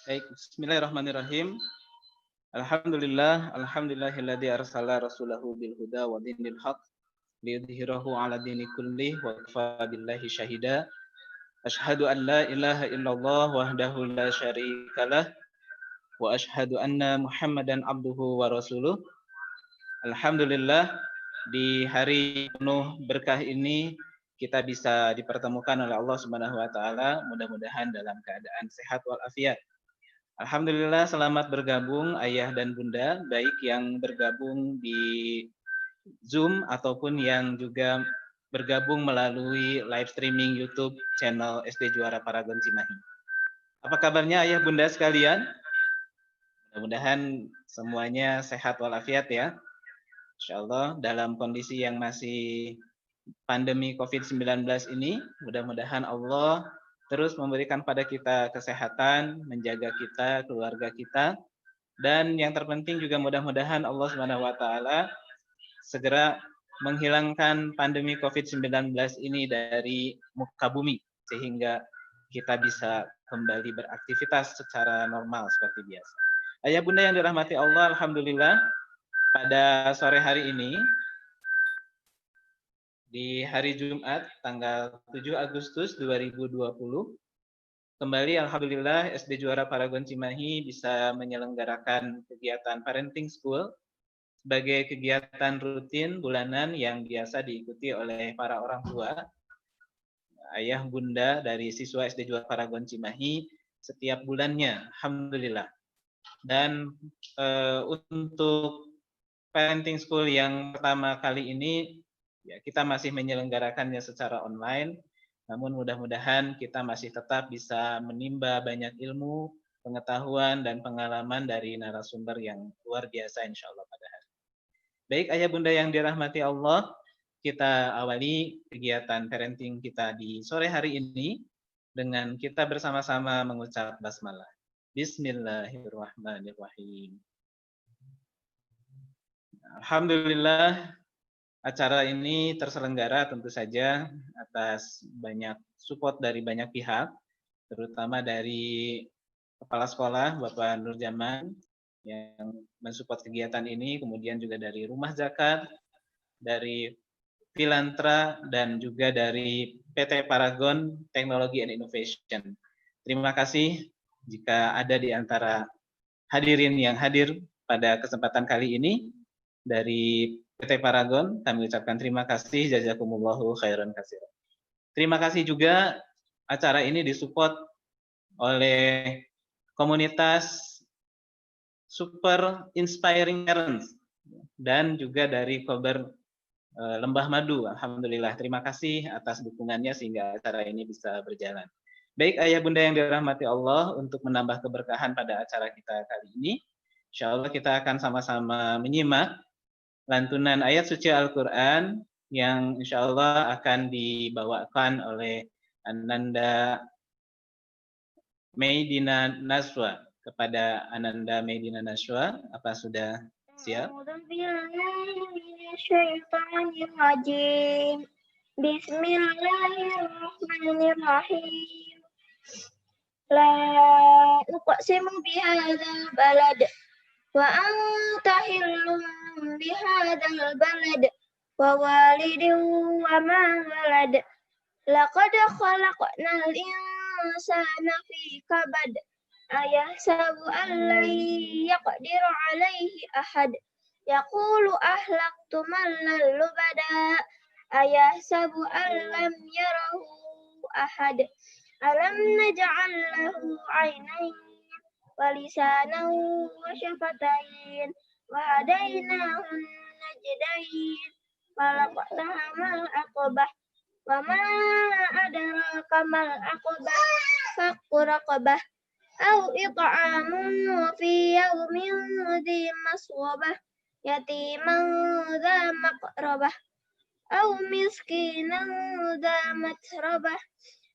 Baik, bismillahirrahmanirrahim. Alhamdulillahilladzi arsala rasulahu bil huda wa dinil haq liyudhhirahu 'ala dini kullih wa kafa billahi syahida. Asyhadu an la ilaha illallah wahdahu la syarikalah wa asyhadu anna Muhammadan abduhu wa rasuluh. Alhamdulillah di hari penuh berkah ini kita bisa dipertemukan oleh Allah Subhanahu wa taala, mudah-mudahan dalam keadaan sehat walafiat. Alhamdulillah selamat bergabung ayah dan bunda, baik yang bergabung di Zoom ataupun yang juga bergabung melalui live streaming YouTube channel SD Juara Paragon Cimahi. Apa kabarnya ayah bunda sekalian? Mudah-mudahan semuanya sehat walafiat ya. Insyaallah dalam kondisi yang masih pandemi COVID-19 ini, mudah-mudahan Allah terus memberikan pada kita kesehatan, menjaga kita, keluarga kita, dan yang terpenting juga mudah-mudahan Allah Subhanahu wa taala segera menghilangkan pandemi COVID-19 ini dari muka bumi sehingga kita bisa kembali beraktivitas secara normal seperti biasa. Ayah bunda yang dirahmati Allah, alhamdulillah pada sore hari ini di hari Jumat tanggal 7 Agustus 2020 kembali alhamdulillah SD Juara Paragon Cimahi bisa menyelenggarakan kegiatan Parenting School sebagai kegiatan rutin bulanan yang biasa diikuti oleh para orang tua, ayah bunda dari siswa SD Juara Paragon Cimahi setiap bulannya, alhamdulillah. Dan untuk parenting school yang pertama kali ini, ya kita masih menyelenggarakannya secara online, namun mudah-mudahan kita masih tetap bisa menimba banyak ilmu, pengetahuan, dan pengalaman dari narasumber yang luar biasa insya Allah pada hari. Baik ayah bunda yang dirahmati Allah, kita awali kegiatan parenting kita di sore hari ini dengan kita bersama-sama mengucap basmalah. Bismillahirrahmanirrahim. Alhamdulillah acara ini terselenggara tentu saja atas banyak support dari banyak pihak, terutama dari Kepala Sekolah Bapak Nur Jaman yang mensupport kegiatan ini, kemudian juga dari Rumah Zakat, dari Filantra, dan juga dari PT Paragon Technology and Innovation. Terima kasih jika ada di antara hadirin yang hadir pada kesempatan kali ini dari PT Paragon, kami ucapkan terima kasih, jazakumullahu khairan katsiran. Terima kasih juga acara ini disupport oleh komunitas Super Inspiring Parents dan juga dari Kober Lembah Madu. Alhamdulillah, terima kasih atas dukungannya sehingga acara ini bisa berjalan. Baik ayah bunda yang dirahmati Allah, untuk menambah keberkahan pada acara kita kali ini, insya Allah kita akan sama-sama menyimak lantunan ayat suci Al-Quran yang insya Allah akan dibawakan oleh Ananda Meidina Naswa. Kepada Ananda Meidina Naswa, apa sudah siap? Bismillahirrahmanirrahim. La uqsimu bihadzal balad wa anta hillum bihadzal balad wa walidin wa ma walad. Laqad khalaqnal insana fi kabad. Ayahsabu an lan yaqdiru alaihi ahad. Yaqulu ahlaktu mallan lubada. Ayahsabu an lam yarahu ahad. Alam naj'al lahu 'ainayn wa lisanan wa syafatain wa hadainahu najdain. Falaqtahamal aqabah wa ma adraka mal aqabah. Fakku raqabah au it'amun fi yawmin dhi masghabah yatiman dha maqrabah au miskinan dha matrabah.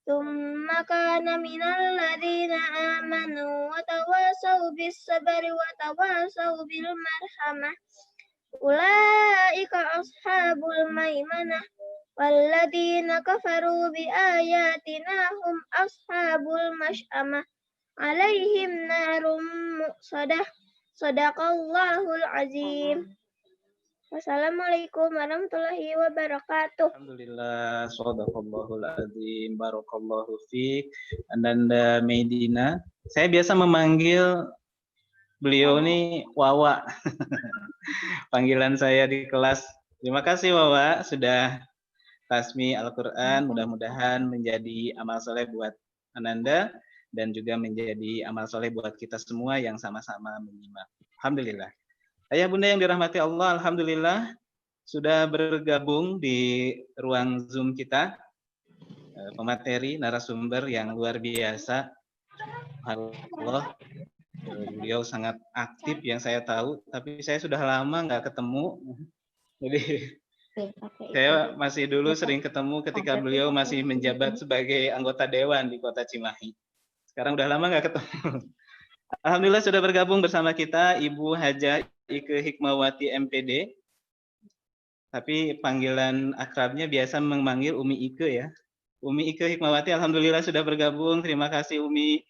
Tsumma kana minal ladzina amanu wa tawasaw bis sabri wa tawasaw bil marhamah. Ulaika ashabul maimanah walladzina kafaru bi ayatina hum ashabul mash'amah. alaihim narum muqsadah. Sadaqallahul azim. Wassalamualaikum warahmatullahi wabarakatuh. Alhamdulillah, shadaqallahul azim, barakallahu fiik. Ananda Medina. Saya biasa memanggil beliau ini Wawa. Panggilan saya di kelas. Terima kasih Wawa sudah tasmi Al-Quran. Mudah-mudahan menjadi amal soleh buat Ananda dan juga menjadi amal soleh buat kita semua yang sama-sama menyimak. Alhamdulillah. Ayah bunda yang dirahmati Allah, alhamdulillah sudah bergabung di ruang Zoom kita, pemateri narasumber yang luar biasa. Allah, beliau sangat aktif yang saya tahu, tapi saya sudah lama nggak ketemu. Jadi saya masih dulu sering ketemu ketika beliau masih menjabat sebagai anggota dewan di Kota Cimahi. Sekarang udah lama nggak ketemu. Alhamdulillah sudah bergabung bersama kita Ibu Hajah Ike Hikmawati MPD. Tapi panggilan akrabnya biasa memanggil Umi Ike ya. Umi Ike Hikmawati alhamdulillah sudah bergabung. Terima kasih Umi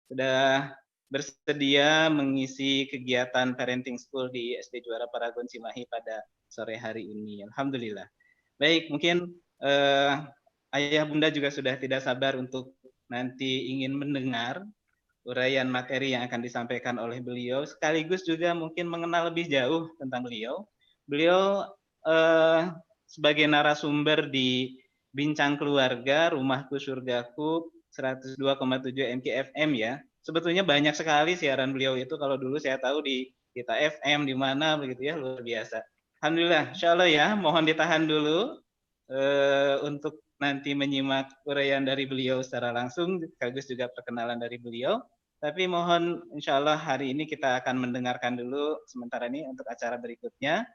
sudah bersedia mengisi kegiatan parenting school di SD Juara Paragon Cimahi pada sore hari ini. Alhamdulillah. Baik, mungkin ayah bunda juga sudah tidak sabar untuk nanti ingin mendengar uraian materi yang akan disampaikan oleh beliau, sekaligus juga mungkin mengenal lebih jauh tentang beliau. Beliau sebagai narasumber di Bincang Keluarga, Rumahku Surgaku, 102,7 MKFM ya. Sebetulnya banyak sekali siaran beliau itu, kalau dulu saya tahu di Kita FM, di mana begitu ya, luar biasa. Alhamdulillah, insya Allah ya, mohon ditahan dulu untuk nanti menyimak uraian dari beliau secara langsung, sekaligus juga perkenalan dari beliau. Tapi mohon insya Allah hari ini kita akan mendengarkan dulu sementara ini untuk acara berikutnya.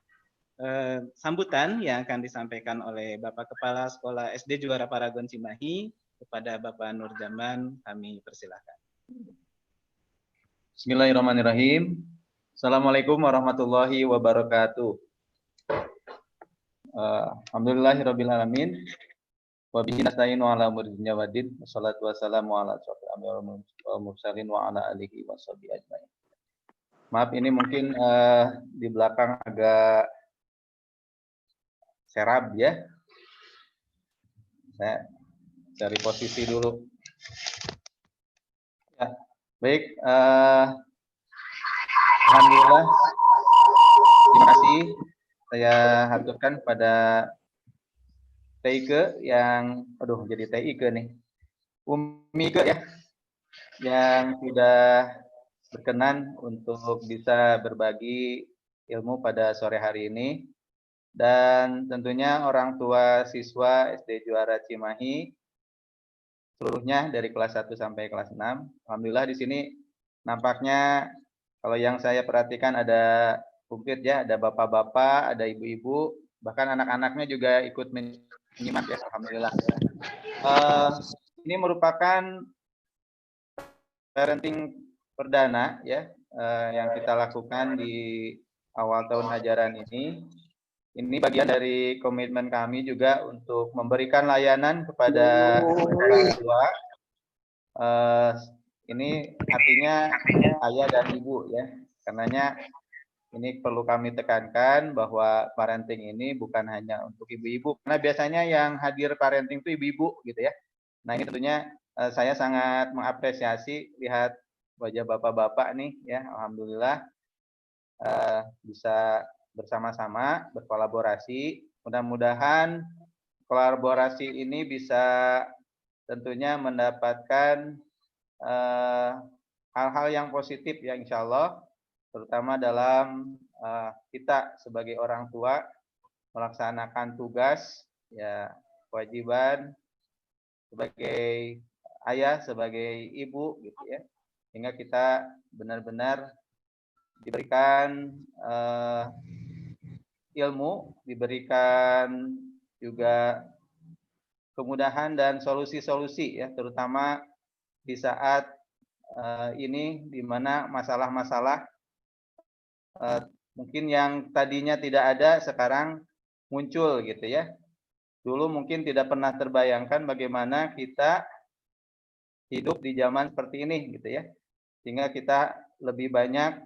Sambutan yang akan disampaikan oleh Bapak Kepala Sekolah SD Juara Paragon Cimahi kepada Bapak Nurjaman, kami persilahkan. Bismillahirrahmanirrahim. Assalamualaikum warahmatullahi wabarakatuh. Alhamdulillahirabbil alamin. Wa bihi nasta'inu ala umuri dunya waddin. Wassalatu wassalamu ala asyrofil anbiya'i wal mursalin wa ala alihi washabihi ajmain. Maaf ini mungkin di belakang agak serab ya. Saya cari posisi dulu. Ya, baik. Alhamdulillah. Terima kasih. Saya haturkan pada Teike yang, aduh jadi Teike nih, Umi Ike ya, yang sudah berkenan untuk bisa berbagi ilmu pada sore hari ini. Dan tentunya orang tua siswa SD Juara Cimahi, seluruhnya dari kelas 1 sampai kelas 6. Alhamdulillah di sini nampaknya kalau yang saya perhatikan ada komplit ya, ada bapak-bapak, ada ibu-ibu, bahkan anak-anaknya juga ikut menyimak ya, alhamdulillah. Ini merupakan parenting perdana ya, yang kita lakukan di awal tahun ajaran ini. Ini bagian dari komitmen kami juga untuk memberikan layanan kepada orang tua. Ini artinya ayah dan ibu ya, karenanya ini perlu kami tekankan bahwa parenting ini bukan hanya untuk ibu-ibu, karena biasanya yang hadir parenting itu ibu-ibu gitu ya. Nah ini tentunya saya sangat mengapresiasi lihat wajah bapak-bapak nih ya, alhamdulillah bisa bersama-sama berkolaborasi. Mudah-mudahan kolaborasi ini bisa tentunya mendapatkan hal-hal yang positif ya insya Allah, terutama dalam kita sebagai orang tua melaksanakan tugas ya, kewajiban sebagai ayah, sebagai ibu gitu ya, sehingga kita benar-benar diberikan ilmu, diberikan juga kemudahan dan solusi-solusi ya, terutama di saat ini di mana masalah-masalah mungkin yang tadinya tidak ada sekarang muncul gitu ya. Dulu mungkin tidak pernah terbayangkan bagaimana kita hidup di zaman seperti ini gitu ya. Sehingga kita lebih banyak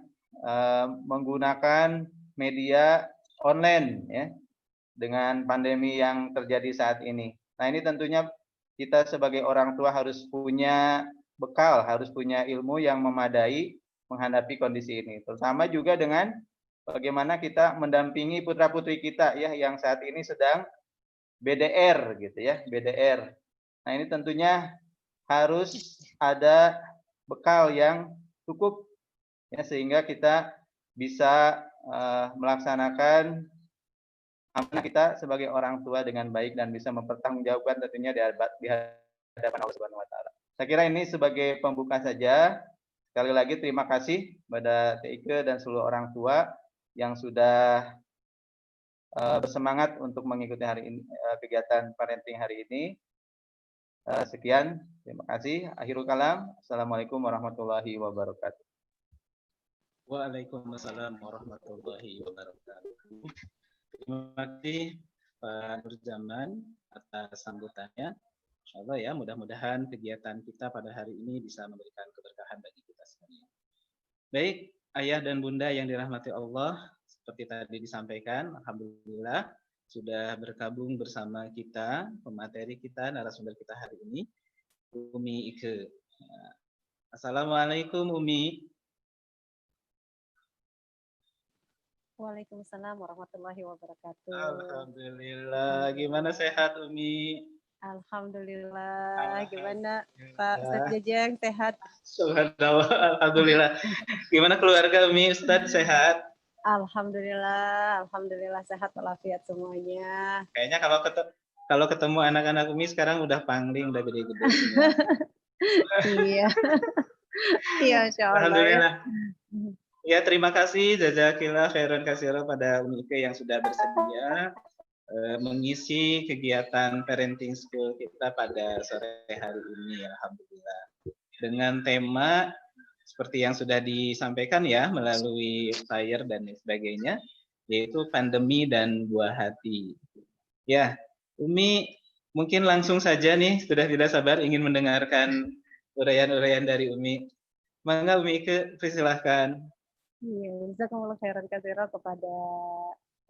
menggunakan media online ya dengan pandemi yang terjadi saat ini. Nah, ini tentunya kita sebagai orang tua harus punya bekal, harus punya ilmu yang memadai menghadapi kondisi ini. Terutama juga dengan bagaimana kita mendampingi putra-putri kita ya yang saat ini sedang BDR gitu ya, BDR. Nah, ini tentunya harus ada bekal yang cukup ya sehingga kita bisa melaksanakan amanah kita sebagai orang tua dengan baik dan bisa mempertanggungjawabkan tentunya di hadapan Allah Subhanahu wa taala. Saya kira ini sebagai pembuka saja. Sekali lagi terima kasih kepada TIK dan seluruh orang tua yang sudah bersemangat untuk mengikuti hari ini kegiatan parenting hari ini. Sekian, terima kasih. Akhirul kalam. Assalamualaikum warahmatullahi wabarakatuh. Waalaikumsalam warahmatullahi wabarakatuh. Terima kasih Pak Nurjaman atas sambutannya. Insyaallah ya, mudah-mudahan kegiatan kita pada hari ini bisa memberikan keberkahan bagi kita semuanya. Baik, ayah dan bunda yang dirahmati Allah, seperti tadi disampaikan, alhamdulillah sudah bergabung bersama kita, pemateri kita, narasumber kita hari ini, Umi Ike. Assalamualaikum Umi. Waalaikumsalam warahmatullahi wabarakatuh. Alhamdulillah. Gimana sehat Umi? Alhamdulillah. Gimana Pak Ustadz Jajang sehat? Subhanallah. Alhamdulillah. Gimana keluarga Umi? Ustadz sehat? Alhamdulillah. Alhamdulillah sehat walafiat semuanya. Kayaknya kalau ketemu anak-anak Umi sekarang udah pangling, udah gede-gede. Iya. Iya, insyaallah. Alhamdulillah. Ya, terima kasih jazakillah khairan katsiran pada Umi Ike yang sudah bersedia mengisi kegiatan parenting school kita pada sore hari ini, alhamdulillah. Dengan tema seperti yang sudah disampaikan ya melalui flyer dan sebagainya, yaitu pandemi dan buah hati. Ya, Umi mungkin langsung saja nih, sudah tidak sabar ingin mendengarkan uraian-uraian dari Umi. Mangga Umi Ike, persilahkan. Iya, jazakumullah khairan katsiran kepada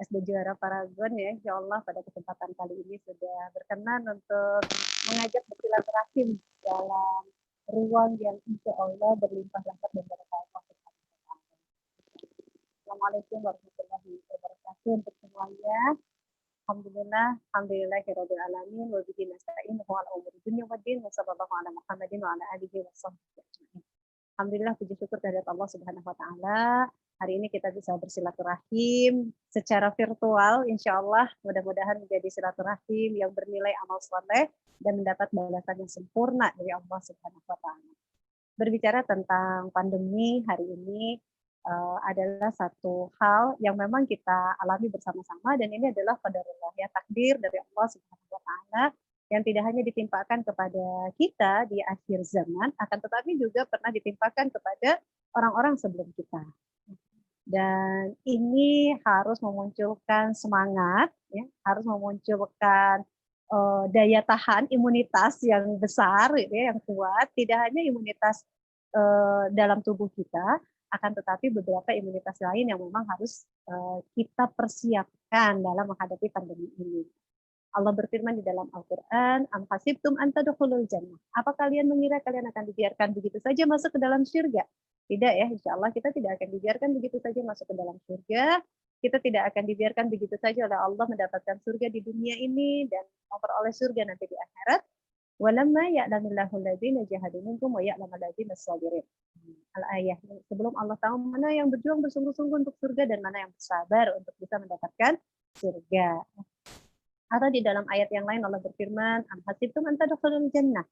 SD Juara Paragon ya, insyaallah pada kesempatan kali ini sudah berkenan untuk mengajak bersilaturahim dalam ruang yang insyaallah berlimpah-limpah dan berkah. Assalamualaikum warahmatullahi wabarakatuh untuk semuanya. Alhamdulillahirabbil alamin wa bihi nasta'in wa ala umuri dunya waddin wa sallallahu ala Muhammadin wa ala alihi washabbihi ajmain. Alhamdulillah puji syukur kehadirat Allah Subhanahu wa taala. Hari ini kita bisa bersilaturahim secara virtual, insya Allah mudah-mudahan menjadi silaturahim yang bernilai amal soleh dan mendapat balasan yang sempurna dari Allah Subhanahu wa taala. Berbicara tentang pandemi hari ini adalah satu hal yang memang kita alami bersama-sama dan ini adalah qadarullah ya, takdir dari Allah Subhanahu wa taala yang tidak hanya ditimpakan kepada kita di akhir zaman, akan tetapi juga pernah ditimpakan kepada orang-orang sebelum kita. Dan ini harus memunculkan semangat, ya, harus memunculkan daya tahan, imunitas yang besar, ya, yang kuat. Tidak hanya imunitas dalam tubuh kita, akan tetapi beberapa imunitas lain yang memang harus kita persiapkan dalam menghadapi pandemi ini. Allah berfirman di dalam Al-Quran, Am hasibtum an tadkhulul jannah. Apa kalian mengira kalian akan dibiarkan begitu saja masuk ke dalam surga? Tidak ya, insya Allah kita tidak akan dibiarkan begitu saja masuk ke dalam surga. Kita tidak akan dibiarkan begitu saja oleh Allah mendapatkan surga di dunia ini dan memperoleh surga nanti di akhirat. Walamma ya'lamillahu alladziina jahadu minkum wa ya'lamul ladziina sabirin. Al-ayah. Sebelum Allah tahu mana yang berjuang bersungguh-sungguh untuk surga dan mana yang bersabar untuk bisa mendapatkan surga. Atau di dalam ayat yang lain Allah berfirman, Am hasibtum an tadkhulul jannah.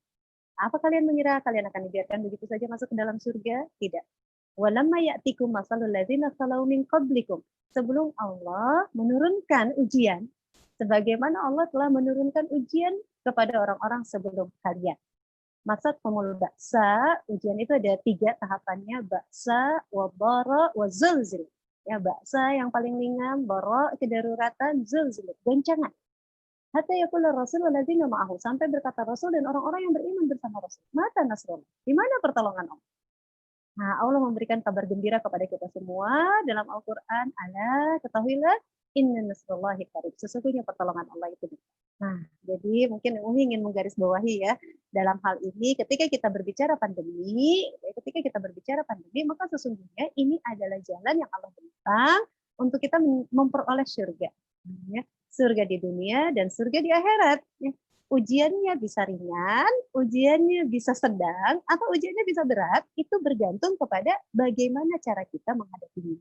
Apa kalian mengira kalian akan dibiarkan begitu saja masuk ke dalam surga? Tidak. Walamma ya'tikum masalul ladzina khalau min qablikum. Sebelum Allah menurunkan ujian, sebagaimana Allah telah menurunkan ujian kepada orang-orang sebelum kalian. Maksud pemul baksa, ujian itu ada 3 tahapannya, baksa, wabara, wazulzil. Ya, baksa yang paling ringan, bara kedaruratan, zulzil, goncangan. Hatta yaqula Rasul walladzina ma'ahu, sampai berkata Rasul dan orang-orang yang beriman bersama Rasul. Mata Nasrullah? Di mana pertolongan Allah? Nah, Allah memberikan kabar gembira kepada kita semua dalam Al-Qur'an, ala ketahuilah inna nasrullahi qarib. Sesungguhnya pertolongan Allah itu dekat. Nah, jadi mungkin Umi ingin menggarisbawahi ya, dalam hal ini ketika kita berbicara pandemi, maka sesungguhnya ini adalah jalan yang Allah berikan untuk kita memperoleh surga. Ya, surga di dunia dan surga di akhirat. Ya. Ujiannya bisa ringan, ujiannya bisa sedang, atau ujiannya bisa berat, itu bergantung kepada bagaimana cara kita menghadapinya.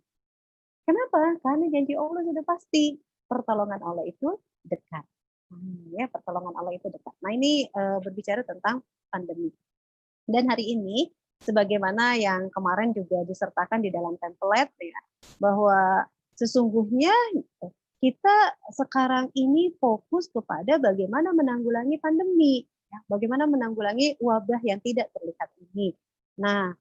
Kenapa? Karena janji Allah sudah pasti, pertolongan Allah itu dekat. Ya, pertolongan Allah itu dekat. Nah, ini berbicara tentang pandemi. Dan hari ini, sebagaimana yang kemarin juga disertakan di dalam template, ya, bahwa sesungguhnya kita sekarang ini fokus kepada bagaimana menanggulangi pandemi, ya, bagaimana menanggulangi wabah yang tidak terlihat ini. Nah,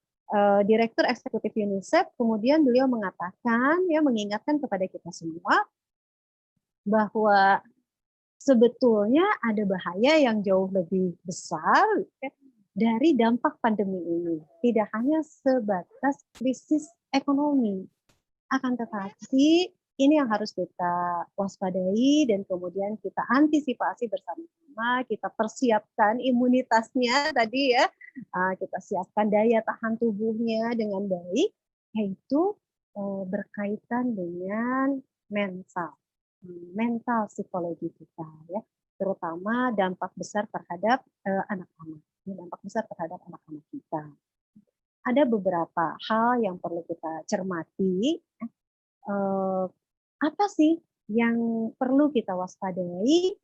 Direktur Eksekutif UNICEF kemudian beliau mengatakan, ya, mengingatkan kepada kita semua bahwa sebetulnya ada bahaya yang jauh lebih besar, ya, dari dampak pandemi ini. Tidak hanya sebatas krisis ekonomi, akan tetapi ini yang harus kita waspadai dan kemudian kita antisipasi bersama-sama, kita persiapkan imunitasnya tadi ya, kita siapkan daya tahan tubuhnya dengan baik, yaitu berkaitan dengan mental psikologi kita ya, terutama dampak besar terhadap anak-anak, dampak besar terhadap anak-anak kita. Ada beberapa hal yang perlu kita cermati. Apa sih yang perlu kita waspadai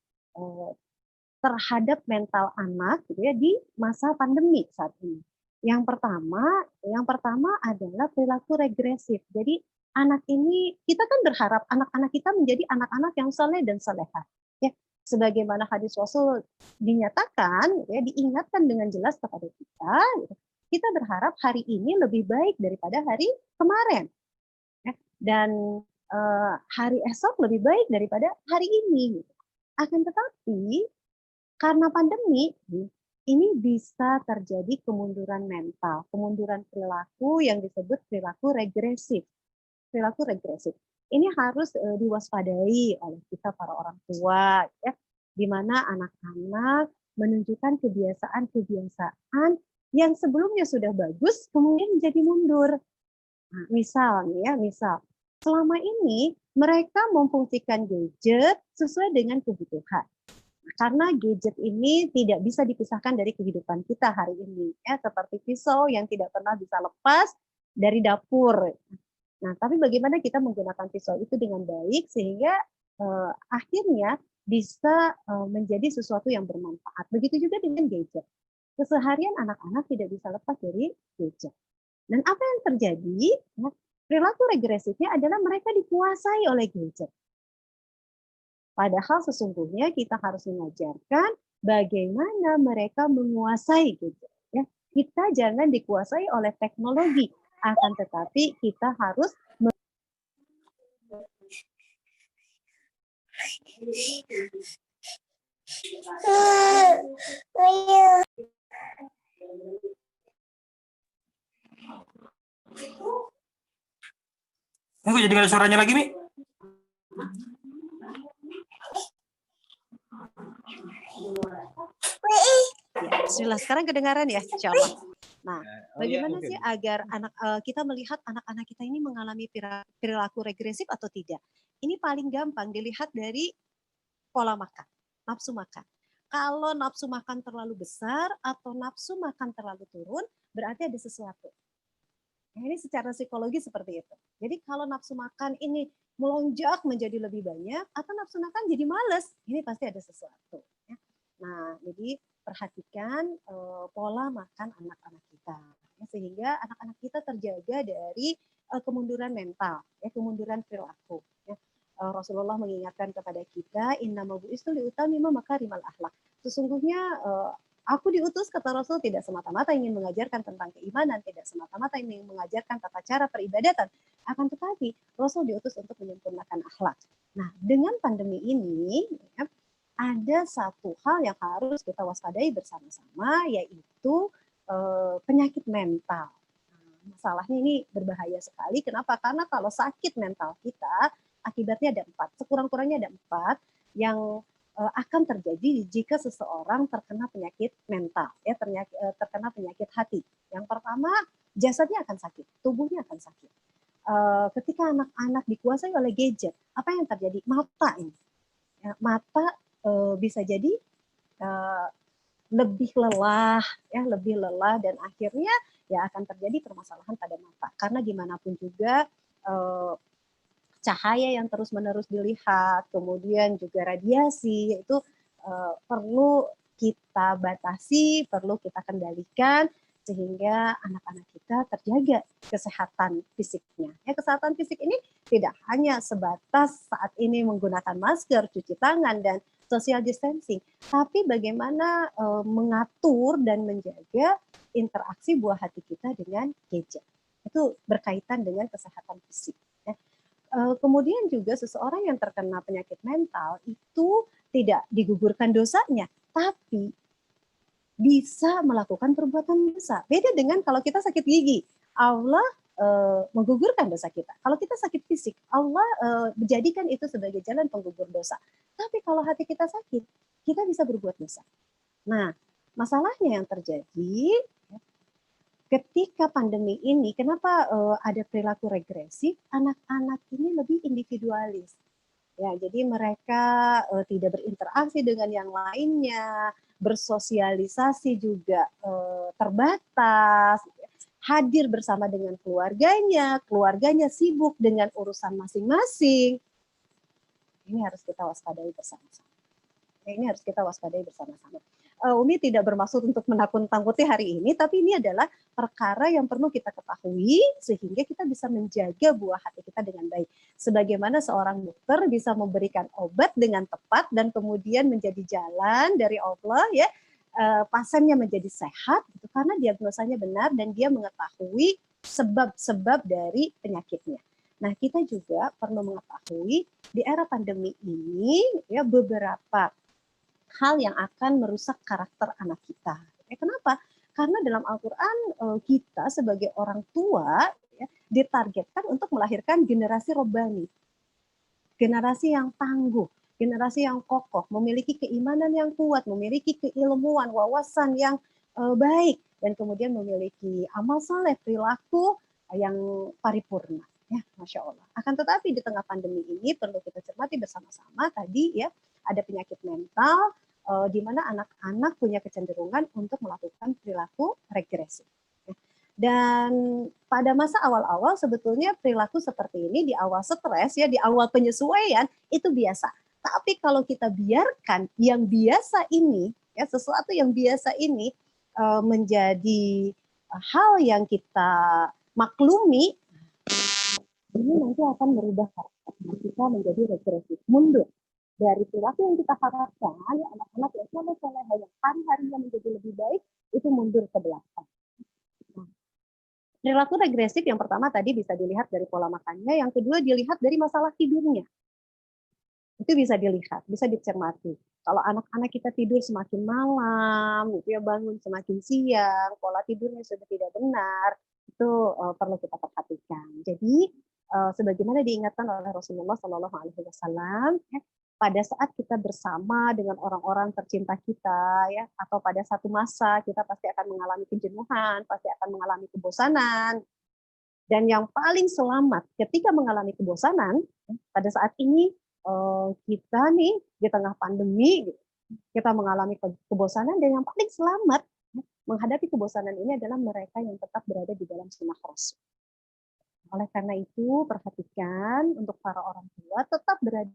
terhadap mental anak gitu ya di masa pandemi saat ini? Yang pertama adalah perilaku regresif. Jadi anak ini, kita kan berharap anak-anak kita menjadi anak-anak yang saleh dan salehah. Ya, sebagaimana hadis Rasul dinyatakan, ya, diingatkan dengan jelas kepada kita, gitu. Kita berharap hari ini lebih baik daripada hari kemarin. Ya, dan hari esok lebih baik daripada hari ini. Akan tetapi, karena pandemi, ini bisa terjadi kemunduran mental, kemunduran perilaku yang disebut perilaku regresif. Perilaku regresif. Ini harus diwaspadai oleh kita para orang tua, ya, di mana anak-anak menunjukkan kebiasaan-kebiasaan yang sebelumnya sudah bagus, kemudian menjadi mundur. Nah, misal selama ini mereka memfungsikan gadget sesuai dengan kebutuhan. Karena gadget ini tidak bisa dipisahkan dari kehidupan kita hari ini, ya, seperti pisau yang tidak pernah bisa lepas dari dapur. Nah, tapi bagaimana kita menggunakan pisau itu dengan baik sehingga akhirnya bisa menjadi sesuatu yang bermanfaat. Begitu juga dengan gadget. Keseharian anak-anak tidak bisa lepas dari gadget. Dan apa yang terjadi? Ya, perilaku regresifnya adalah mereka dikuasai oleh gadget. Padahal sesungguhnya kita harus mengajarkan bagaimana mereka menguasai gadget. Ya, kita jangan dikuasai oleh teknologi, akan tetapi kita harus Kok jadi nggak ada suaranya lagi, Mi? Ya, bismillah. Sekarang kedengaran ya, insya Allah. Nah, bagaimana sih agar kita melihat anak-anak kita ini mengalami perilaku regresif atau tidak? Ini paling gampang dilihat dari pola makan, nafsu makan. Kalau nafsu makan terlalu besar atau nafsu makan terlalu turun, berarti ada sesuatu. Nah, ini secara psikologi seperti itu. Jadi kalau nafsu makan ini melonjak menjadi lebih banyak, atau nafsu makan jadi males, ini pasti ada sesuatu. Ya. Nah, jadi perhatikan pola makan anak-anak kita, ya, sehingga anak-anak kita terjaga dari kemunduran mental, ya, kemunduran perilaku. Ya. Rasulullah mengingatkan kepada kita, innama bu'istu liutamima makarimal akhlak. Sesungguhnya aku diutus, kata Rasul, tidak semata-mata ingin mengajarkan tentang keimanan, tidak semata-mata ingin mengajarkan tata cara peribadatan, akan tetapi Rasul diutus untuk menyempurnakan akhlak. Nah, dengan pandemi ini, ya, ada satu hal yang harus kita waspadai bersama-sama, yaitu penyakit mental. Masalahnya ini berbahaya sekali. Kenapa? Karena kalau sakit mental kita, akibatnya ada 4. Sekurang-kurangnya ada 4 yang akan terjadi jika seseorang terkena penyakit mental, ya, terkena penyakit hati. Yang pertama, jasadnya akan sakit, tubuhnya akan sakit. Ketika anak-anak dikuasai oleh gadget, apa yang terjadi? Mata ini, ya, mata bisa jadi lebih lelah, ya, lebih lelah, dan akhirnya ya akan terjadi permasalahan pada mata. Karena gimana pun juga cahaya yang terus-menerus dilihat, kemudian juga radiasi, itu perlu kita batasi, perlu kita kendalikan, sehingga anak-anak kita terjaga kesehatan fisiknya. Ya, kesehatan fisik ini tidak hanya sebatas saat ini menggunakan masker, cuci tangan, dan social distancing, tapi bagaimana mengatur dan menjaga interaksi buah hati kita dengan gadget. Itu berkaitan dengan kesehatan fisik. Ya. Kemudian juga seseorang yang terkena penyakit mental itu tidak digugurkan dosanya, tapi bisa melakukan perbuatan dosa. Beda dengan kalau kita sakit gigi, Allah menggugurkan dosa kita. Kalau kita sakit fisik, Allah menjadikan itu sebagai jalan penggugur dosa. Tapi kalau hati kita sakit, kita bisa berbuat dosa. Nah, masalahnya yang terjadi ketika pandemi ini, kenapa ada perilaku regresif? Anak-anak ini lebih individualis. Ya, jadi mereka tidak berinteraksi dengan yang lainnya, bersosialisasi juga terbatas, hadir bersama dengan keluarganya sibuk dengan urusan masing-masing. Ini harus kita waspadai bersama-sama. Ini harus kita waspadai bersama-sama. Umi tidak bermaksud untuk menakut-nakuti hari ini, tapi ini adalah perkara yang perlu kita ketahui sehingga kita bisa menjaga buah hati kita dengan baik. Sebagaimana seorang dokter bisa memberikan obat dengan tepat dan kemudian menjadi jalan dari Allah, ya, pasiennya menjadi sehat, gitu, karena diagnosanya benar dan dia mengetahui sebab-sebab dari penyakitnya. Nah, kita juga perlu mengetahui di era pandemi ini, ya, beberapa hal yang akan merusak karakter anak kita. Kenapa? Karena dalam Al-Quran kita sebagai orang tua, ya, ditargetkan untuk melahirkan generasi robbani, generasi yang tangguh, generasi yang kokoh, memiliki keimanan yang kuat, memiliki keilmuan, wawasan yang baik, dan kemudian memiliki amal soleh, perilaku yang paripurna. Ya, Masya Allah. Akan tetapi di tengah pandemi ini perlu kita cermati bersama-sama tadi, ya, ada penyakit mental di mana anak-anak punya kecenderungan untuk melakukan perilaku regresif. Dan pada masa awal-awal sebetulnya perilaku seperti ini di awal stres, ya, di awal penyesuaian itu biasa. Tapi kalau kita biarkan yang biasa ini, ya, sesuatu yang biasa ini menjadi hal yang kita maklumi, ini nanti akan merubah karakter kita menjadi regresif, mundur dari perilaku yang kita harapkan, ya, anak-anak yang soleh-soleh yang hari-harinya menjadi lebih baik itu mundur ke belakang. Nah, perilaku regresif yang pertama tadi bisa dilihat dari pola makannya, yang kedua dilihat dari masalah tidurnya. Itu bisa dilihat, bisa dicermati. Kalau anak-anak kita tidur semakin malam, gitu ya, bangun semakin siang, pola tidurnya sudah tidak benar, itu perlu kita perhatikan. Jadi sebagaimana diingatkan oleh Rasulullah SAW, ya, pada saat kita bersama dengan orang-orang tercinta kita, ya, atau pada satu masa kita pasti akan mengalami kejenuhan, pasti akan mengalami kebosanan. Dan yang paling selamat ketika mengalami kebosanan, pada saat ini kita nih di tengah pandemi, kita mengalami kebosanan, dan yang paling selamat menghadapi kebosanan ini adalah mereka yang tetap berada di dalam sunnah Rasul. Oleh karena itu, perhatikan untuk para orang tua tetap berada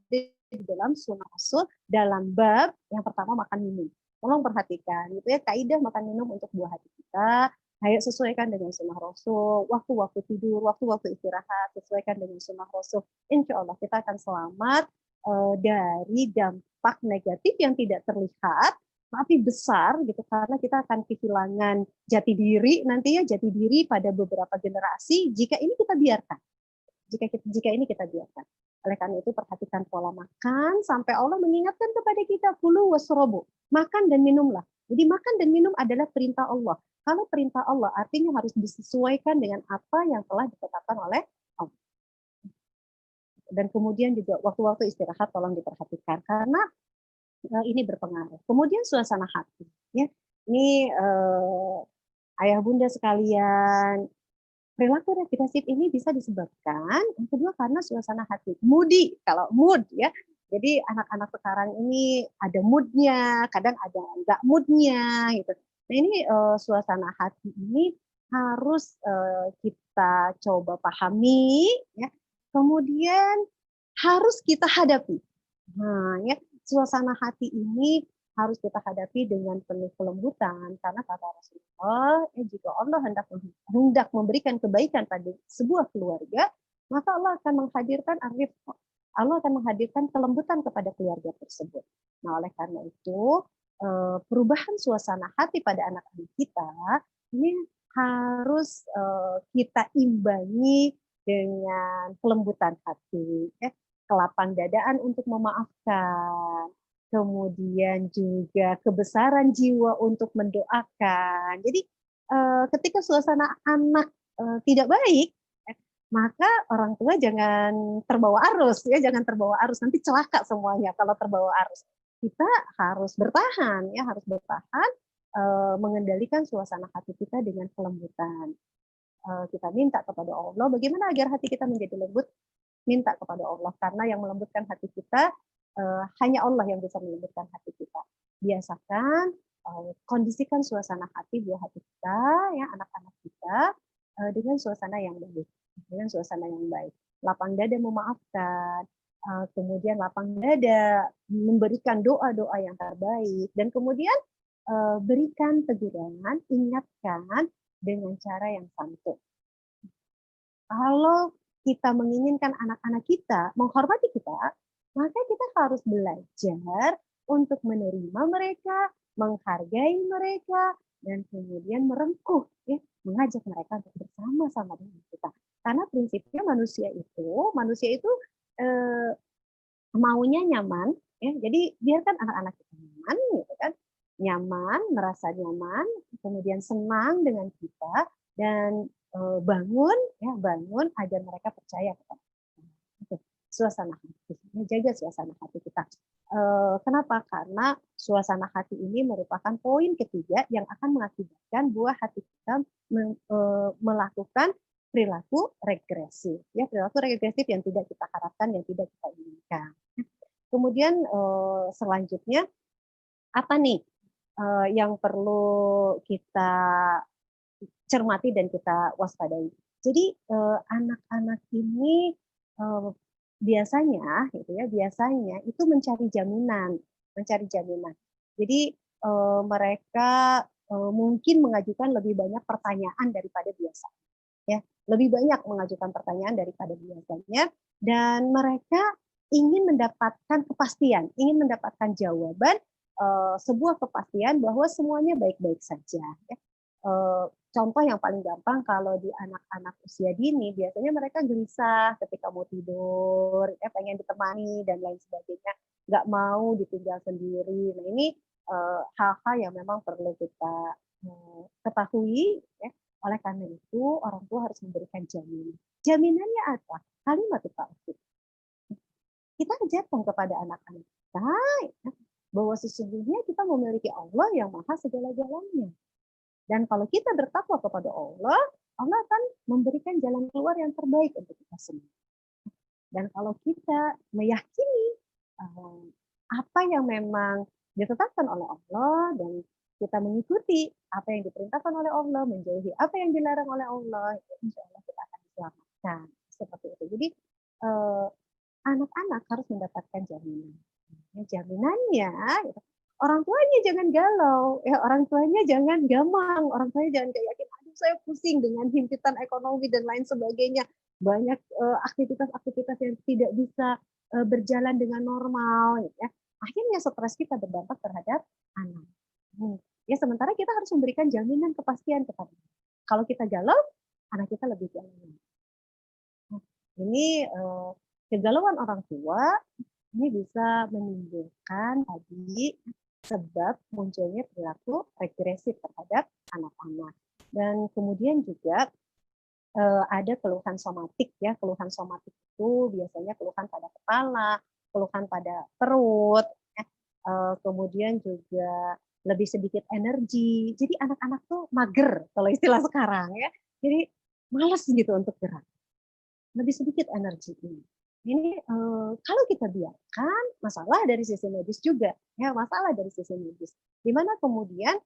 di dalam sunnah Rasul dalam bab yang pertama makan minum. Tolong perhatikan, gitu ya, kaidah makan minum untuk buah hati kita. Ayo sesuaikan dengan sunnah Rasul, waktu-waktu tidur, waktu-waktu istirahat, sesuaikan dengan sunnah Rasul. Insya Allah kita akan selamat dari dampak negatif yang tidak terlihat, tapi besar, gitu, karena kita akan kehilangan jati diri nantinya, jati diri pada beberapa generasi jika ini kita biarkan. Jika ini kita biarkan. Oleh karena itu perhatikan pola makan sampai Allah mengingatkan kepada kita kulu wasrobu, makan dan minumlah. Jadi makan dan minum adalah perintah Allah. Kalau perintah Allah artinya harus disesuaikan dengan apa yang telah ditetapkan oleh Allah. Dan kemudian juga waktu-waktu istirahat tolong diperhatikan karena ini berpengaruh. Kemudian suasana hati, ya. Ini ayah bunda sekalian, perilaku regressif ini bisa disebabkan yang kedua karena suasana hati, moody kalau mood ya. Jadi anak-anak sekarang ini ada moodnya, kadang ada enggak moodnya gitu. Nah ini suasana hati ini harus kita coba pahami, ya. Kemudian harus kita hadapi. Nah ya suasana hati ini harus kita hadapi dengan penuh kelembutan karena kata Rasulullah, jika Allah hendak memberikan kebaikan pada sebuah keluarga, maka Allah akan menghadirkan Allah akan menghadirkan kelembutan kepada keluarga tersebut. Nah, oleh karena itu, perubahan suasana hati pada anak-anak kita ini harus kita imbangi dengan kelembutan hati, kelapang dadaan untuk memaafkan, kemudian juga kebesaran jiwa untuk mendoakan. Jadi ketika suasana anak tidak baik, maka orang tua jangan terbawa arus, ya jangan terbawa arus, nanti celaka semuanya kalau terbawa arus. Kita harus bertahan, ya harus bertahan mengendalikan suasana hati kita dengan kelembutan. Kita minta kepada Allah, bagaimana agar hati kita menjadi lembut? Minta kepada Allah, karena yang melembutkan hati kita hanya Allah yang bisa melembutkan hati kita. Biasakan, kondisikan suasana hati buah hati kita, ya anak-anak kita dengan suasana yang baik, dengan suasana yang baik. Lapang dada memaafkan, kemudian lapang dada memberikan doa-doa yang terbaik, dan kemudian berikan teguran, ingatkan dengan cara yang santun. Kalau kita menginginkan anak-anak kita menghormati kita, maka kita harus belajar untuk menerima mereka, menghargai mereka, dan kemudian merengkuh, ya, mengajak mereka untuk bersama-sama dengan kita. Karena prinsipnya manusia itu maunya nyaman, ya. Jadi biarkan anak-anak kita nyaman, gitu kan, nyaman, merasa nyaman, kemudian senang dengan kita, dan bangun agar mereka percaya kepada kita. Suasana hati, jaga suasana hati kita. Kenapa? Karena suasana hati ini merupakan poin ketiga yang akan mengakibatkan buah hati kita melakukan perilaku regresif, ya perilaku regresif yang tidak kita harapkan, yang tidak kita inginkan. Kemudian selanjutnya apa nih yang perlu kita cermati dan kita waspadai? Jadi anak-anak ini biasanya itu mencari jaminan. Jadi mereka mungkin mengajukan lebih banyak pertanyaan daripada biasa, ya lebih banyak mengajukan pertanyaan daripada biasanya, dan mereka ingin mendapatkan kepastian, ingin mendapatkan jawaban, sebuah kepastian bahwa semuanya baik-baik saja. Ya. Contoh yang paling gampang kalau di anak-anak usia dini, biasanya mereka gelisah ketika mau tidur, ya, pengen ditemani dan lain sebagainya, nggak mau ditinggal sendiri. Nah ini hal-hal yang memang perlu kita ketahui, ya. Oleh karena itu orang tua harus memberikan jaminan. Jaminannya apa? Kalimat tauhid. Kita ajarkan kepada anak-anak kita, ya, bahwa sesungguhnya kita memiliki Allah yang maha segala-galanya. Dan kalau kita bertakwa kepada Allah, Allah akan memberikan jalan keluar yang terbaik untuk kita semua. Dan kalau kita meyakini apa yang memang ditetapkan oleh Allah dan kita mengikuti apa yang diperintahkan oleh Allah, menjauhi apa yang dilarang oleh Allah, insya Allah kita akan diselamatkan. Seperti itu. Jadi anak-anak harus mendapatkan jaminan. Jaminannya, orang tuanya jangan galau, ya orang tuanya jangan gamang, orang tuanya jangan kayak yakin, aduh saya pusing dengan himpitan ekonomi dan lain sebagainya, banyak aktivitas-aktivitas yang tidak bisa berjalan dengan normal, ya. Akhirnya stres kita berdampak terhadap anak. Ya sementara kita harus memberikan jaminan kepastian kepada anak. Kalau kita galau, anak kita lebih galau. Ini Kegalauan orang tua ini bisa menimbulkan tadi sebab munculnya perilaku regresif terhadap anak-anak. Dan kemudian juga ada keluhan somatik ya. Keluhan somatik itu biasanya keluhan pada kepala, keluhan pada perut, kemudian juga lebih sedikit energi. Jadi anak-anak tuh mager kalau istilah sekarang ya. Jadi malas gitu untuk gerak. Lebih sedikit energi ini. Ini kalau kita biarkan masalah dari sisi medis juga, ya masalah dari sisi medis. Di mana kemudian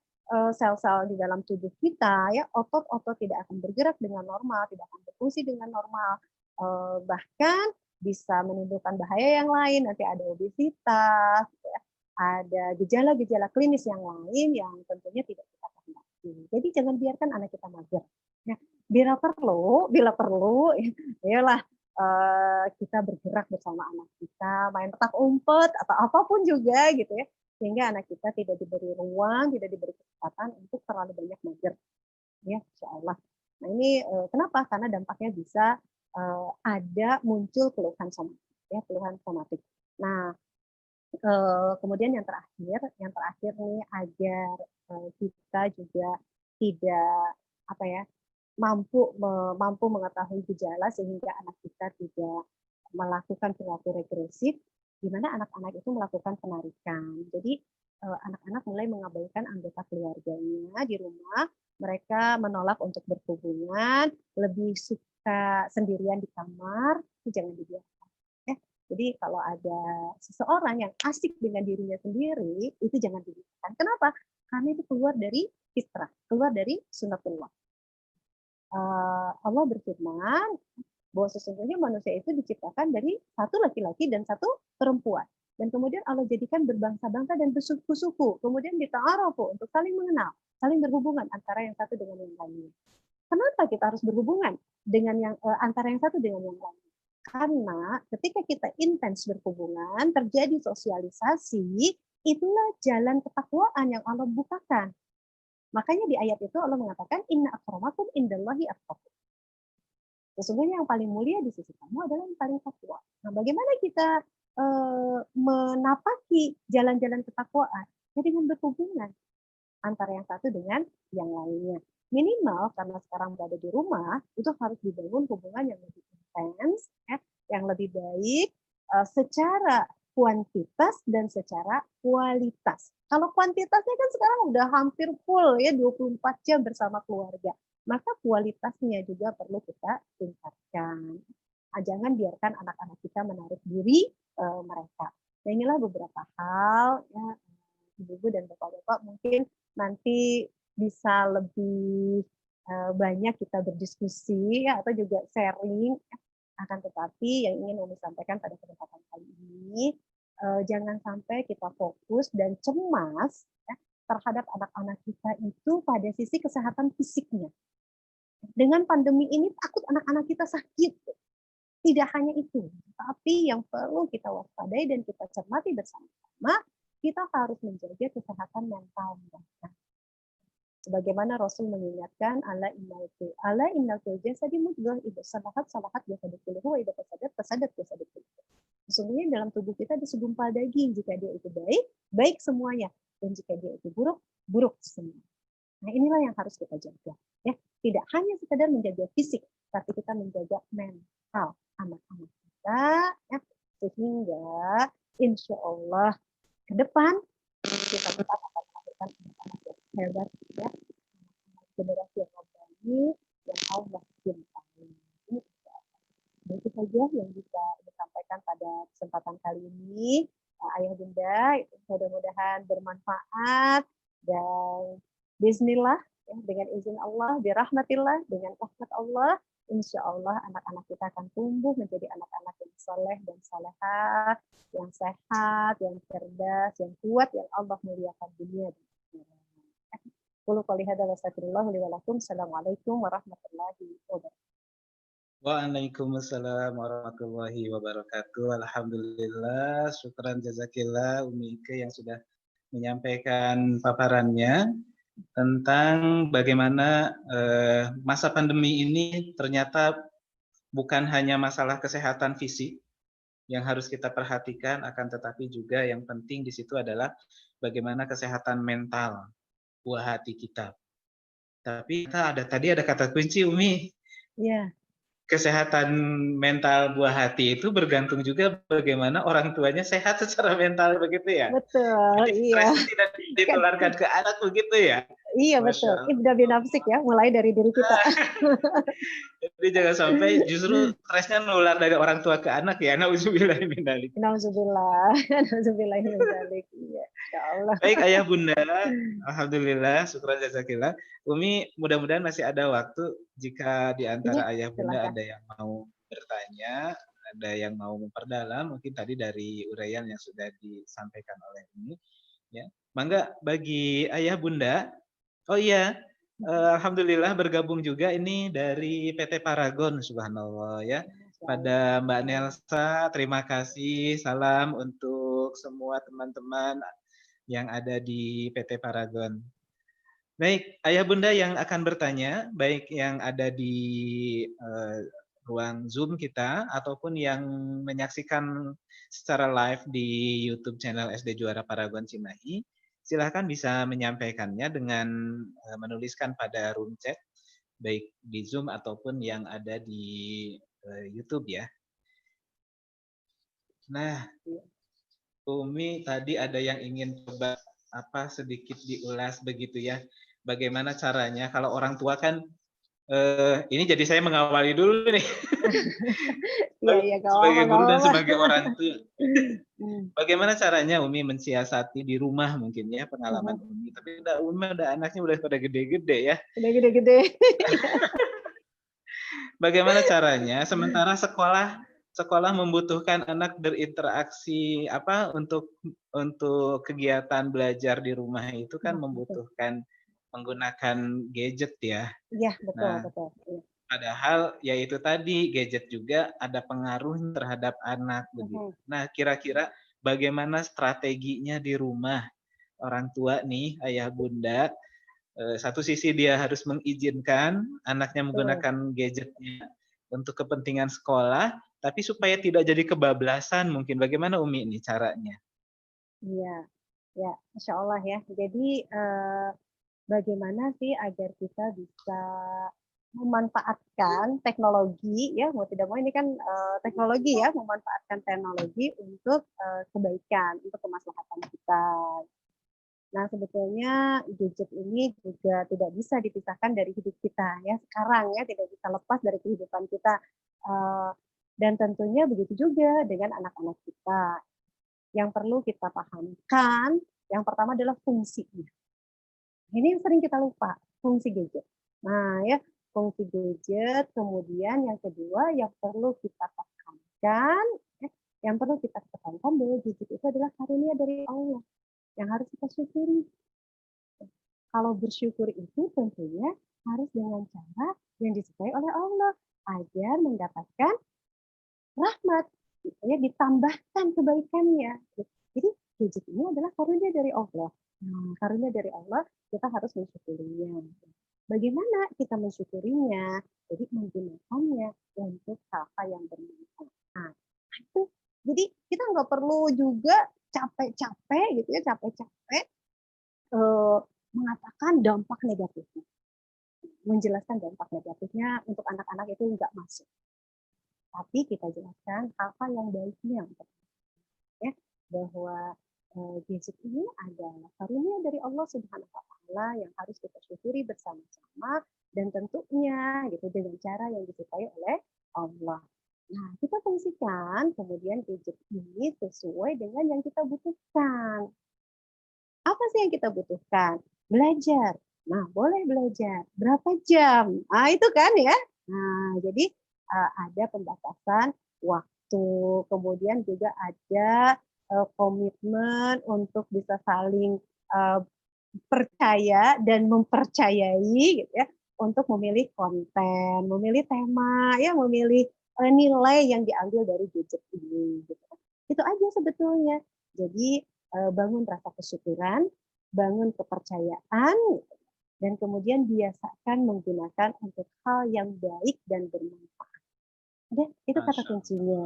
sel-sel di dalam tubuh kita, ya otot-otot tidak akan bergerak dengan normal, tidak akan berfungsi dengan normal, bahkan bisa menimbulkan bahaya yang lain. Nanti ada obesitas, ya, ada gejala-gejala klinis yang lain yang tentunya tidak kita kehendaki. Jadi jangan biarkan anak kita mager. Ya, bila perlu, yalah kita bergerak bersama anak kita, main petak umpet atau apapun juga gitu ya, sehingga anak kita tidak diberi ruang, tidak diberi kesempatan untuk terlalu banyak mager, ya insya Allah. Nah ini kenapa? Karena dampaknya bisa ada muncul keluhan somatik, ya keluhan somatik. Nah kemudian yang terakhir nih agar kita juga tidak apa ya mampu mengetahui gejala sehingga anak kita tidak melakukan perilaku regresif, di mana anak-anak itu melakukan penarikan. Jadi anak-anak mulai mengabaikan anggota keluarganya di rumah, mereka menolak untuk berhubungan, lebih suka sendirian di kamar, itu jangan dibiarkan. Jadi kalau ada seseorang yang asik dengan dirinya sendiri, itu jangan dibiarkan. Kenapa? Karena itu keluar dari fitrah, keluar dari sunatullah. Allah berfirman bahwa sesungguhnya manusia itu diciptakan dari satu laki-laki dan satu perempuan. Dan kemudian Allah jadikan berbangsa-bangsa dan bersuku-suku. Kemudian dita'arafu untuk saling mengenal, saling berhubungan antara yang satu dengan yang lainnya. Kenapa kita harus berhubungan dengan yang antara yang satu dengan yang lain? Karena ketika kita intens berhubungan, terjadi sosialisasi, itulah jalan ketakwaan yang Allah bukakan. Makanya di ayat itu Allah mengatakan inna akramakum indallahi atqakum. Sesungguhnya yang paling mulia di sisi kamu adalah yang paling takwa. Nah, bagaimana kita menapaki jalan-jalan ketakwaan? Ya dengan berhubungan antara yang satu dengan yang lainnya. Minimal karena sekarang berada di rumah, itu harus dibangun hubungan yang lebih intens, yang lebih baik secara kuantitas dan secara kualitas. Kalau kuantitasnya kan sekarang udah hampir full ya 24 jam bersama keluarga. Maka kualitasnya juga perlu kita tingkatkan. Jangan biarkan anak-anak kita menarik diri mereka. Nah inilah beberapa hal ya ibu-ibu dan bapak-bapak mungkin nanti bisa lebih banyak kita berdiskusi ya, atau juga sharing. Akan tetapi yang ingin kami sampaikan pada kesempatan kali ini, jangan sampai kita fokus dan cemas ya, terhadap anak-anak kita itu pada sisi kesehatan fisiknya. Dengan pandemi ini takut anak-anak kita sakit. Tidak hanya itu, tapi yang perlu kita waspadai dan kita cermati bersama-sama, kita harus menjaga kesehatan mental mereka. Sebagaimana Rasul mengingatkan ala innal fil jasadi mudghah idza salahat jasadu kulluhu wa idza fasadat jasadu kulluhu. Sesungguhnya dalam tubuh kita ada segumpal daging, jika dia itu baik, baik semuanya, dan jika dia itu buruk, buruk semua. Nah, inilah yang harus kita jaga, ya. Tidak hanya sekedar menjaga fisik, tapi kita menjaga mental anak-anak kita, ya, sehingga insya Allah ke depan kita tetap akan melahirkan anak-anak yang hebat, ya, generasi yang baik yang Allah cintai. Itu saja yang bisa disampaikan pada kesempatan kali ini, ayah bunda. Mudah-mudahan bermanfaat dan bismillah, ya, dengan izin Allah, birahmatillah, dengan rahmat Allah, insya Allah anak-anak kita akan tumbuh menjadi anak-anak yang saleh dan salehah, yang sehat, yang cerdas, yang kuat, yang Allah muliakan dunia dan akhirat. Qulu qouli hadza wa astaghfirullah li wa lakum. Assalamualaikum warahmatullahi wabarakatuh. Waalaikumsalam warahmatullahi wabarakatuh. Alhamdulillah, syukran jazakillah Umi Ike yang sudah menyampaikan paparannya tentang bagaimana masa pandemi ini ternyata bukan hanya masalah kesehatan fisik, yang harus kita perhatikan, akan tetapi juga yang penting di situ adalah bagaimana kesehatan mental buah hati kita. Tapi tadi ada kata kunci, Umi. Iya, Kesehatan mental buah hati itu bergantung juga bagaimana orang tuanya sehat secara mental, begitu ya? betul. Jadi Iya. stres itu tidak ditularkan ke anak, begitu ya? Iya Masya betul. Allah. Ibda binafsik ya, mulai dari diri kita. Jadi jangan sampai justru stresnya nular dari orang tua ke anak ya. Nauzubillah min dzalik. Nauzubillah. Nauzubillah min dzalik. Iya, insyaallah. Baik Ayah Bunda, alhamdulillah, syukur jazakillah. Umi, mudah-mudahan masih ada waktu jika di Iya, antara Ayah Bunda silakan. ada yang mau bertanya, ada yang mau memperdalam, mungkin tadi dari uraian yang sudah disampaikan oleh Umi, ya. Mangga bagi Ayah Bunda. Oh iya, alhamdulillah bergabung juga ini dari PT Paragon, subhanallah ya. Pada Mbak Nelsa, terima kasih. Salam untuk semua teman-teman yang ada di PT Paragon. Baik, Ayah Bunda yang akan bertanya, baik yang ada di ruang Zoom kita ataupun yang menyaksikan secara live di YouTube channel SD Juara Paragon Cimahi, silahkan bisa menyampaikannya dengan menuliskan pada room chat, baik di Zoom ataupun yang ada di YouTube ya. Nah, Umi tadi ada yang ingin coba sedikit diulas begitu ya. Bagaimana caranya kalau orang tua kan ini jadi saya mengawali dulu nih. Iya, gak Sebagai guru dan apa-apa. sebagai orang tua. Bagaimana caranya Umi mensiasati di rumah mungkin ya pengalaman Umi. Tapi Umi udah anaknya udah pada gede-gede ya. Udah gede-gede. Bagaimana caranya sementara sekolah membutuhkan anak berinteraksi untuk kegiatan belajar di rumah itu kan membutuhkan menggunakan gadget ya. Iya, betul, Nah, betul. Iya. padahal ya itu tadi gadget juga ada pengaruh terhadap anak begitu. Nah, kira-kira bagaimana strateginya di rumah orang tua nih, ayah bunda, satu sisi dia harus mengizinkan anaknya menggunakan gadgetnya untuk kepentingan sekolah, tapi supaya tidak jadi kebablasan mungkin. Bagaimana Umi ini caranya? Iya, ya, Masya Allah ya. Jadi bagaimana sih agar kita bisa memanfaatkan teknologi ya, mau tidak mau ini kan teknologi ya, memanfaatkan teknologi untuk kebaikan, untuk kemaslahatan kita. Nah, sebetulnya gadget ini juga tidak bisa dipisahkan dari hidup kita ya sekarang ya, tidak bisa lepas dari kehidupan kita. Dan tentunya begitu juga dengan anak-anak kita. Yang perlu kita pahamkan, yang pertama adalah fungsinya. Ini yang sering kita lupa, fungsi gadget. Nah, ya, fungsi gadget, kemudian yang kedua yang perlu kita tekankan, bahwa gadget itu adalah karunia dari Allah yang harus kita syukuri. Kalau bersyukur itu tentunya harus dengan cara yang disukai oleh Allah agar mendapatkan rahmat, ya, ditambahkan kebaikannya. Jadi gadget ini adalah karunia dari Allah. Karunia dari Allah kita harus mensyukurinya. Bagaimana kita mensyukurinya? Jadi menggunakannya untuk hal-hal yang bermanfaat. Nah, itu. Jadi kita nggak perlu juga capek-capek gitu ya, mengatakan dampak negatifnya. Menjelaskan dampak negatifnya untuk anak-anak itu nggak masuk. Tapi kita jelaskan hal-hal yang baiknya, ya, bahwa gadget ini adalah karunia dari Allah Subhanahu wa Ta'ala yang harus kita syukuri bersama-sama dan tentunya gitu dengan cara yang disukai oleh Allah. Nah, kita fungsikan kemudian gadget ini sesuai dengan yang kita butuhkan. Apa sih yang kita butuhkan? Belajar. Nah, boleh belajar. Berapa jam? Nah, itu kan ya. Nah, jadi ada pembatasan waktu. Kemudian juga ada komitmen untuk bisa saling percaya dan mempercayai gitu ya, untuk memilih konten, memilih tema, ya, memilih nilai yang diambil dari gadget ini. Gitu. Itu aja sebetulnya. Jadi bangun rasa kesyukuran, bangun kepercayaan, dan kemudian biasakan menggunakan untuk hal yang baik dan bermanfaat. Ya, itu kata Masya kuncinya.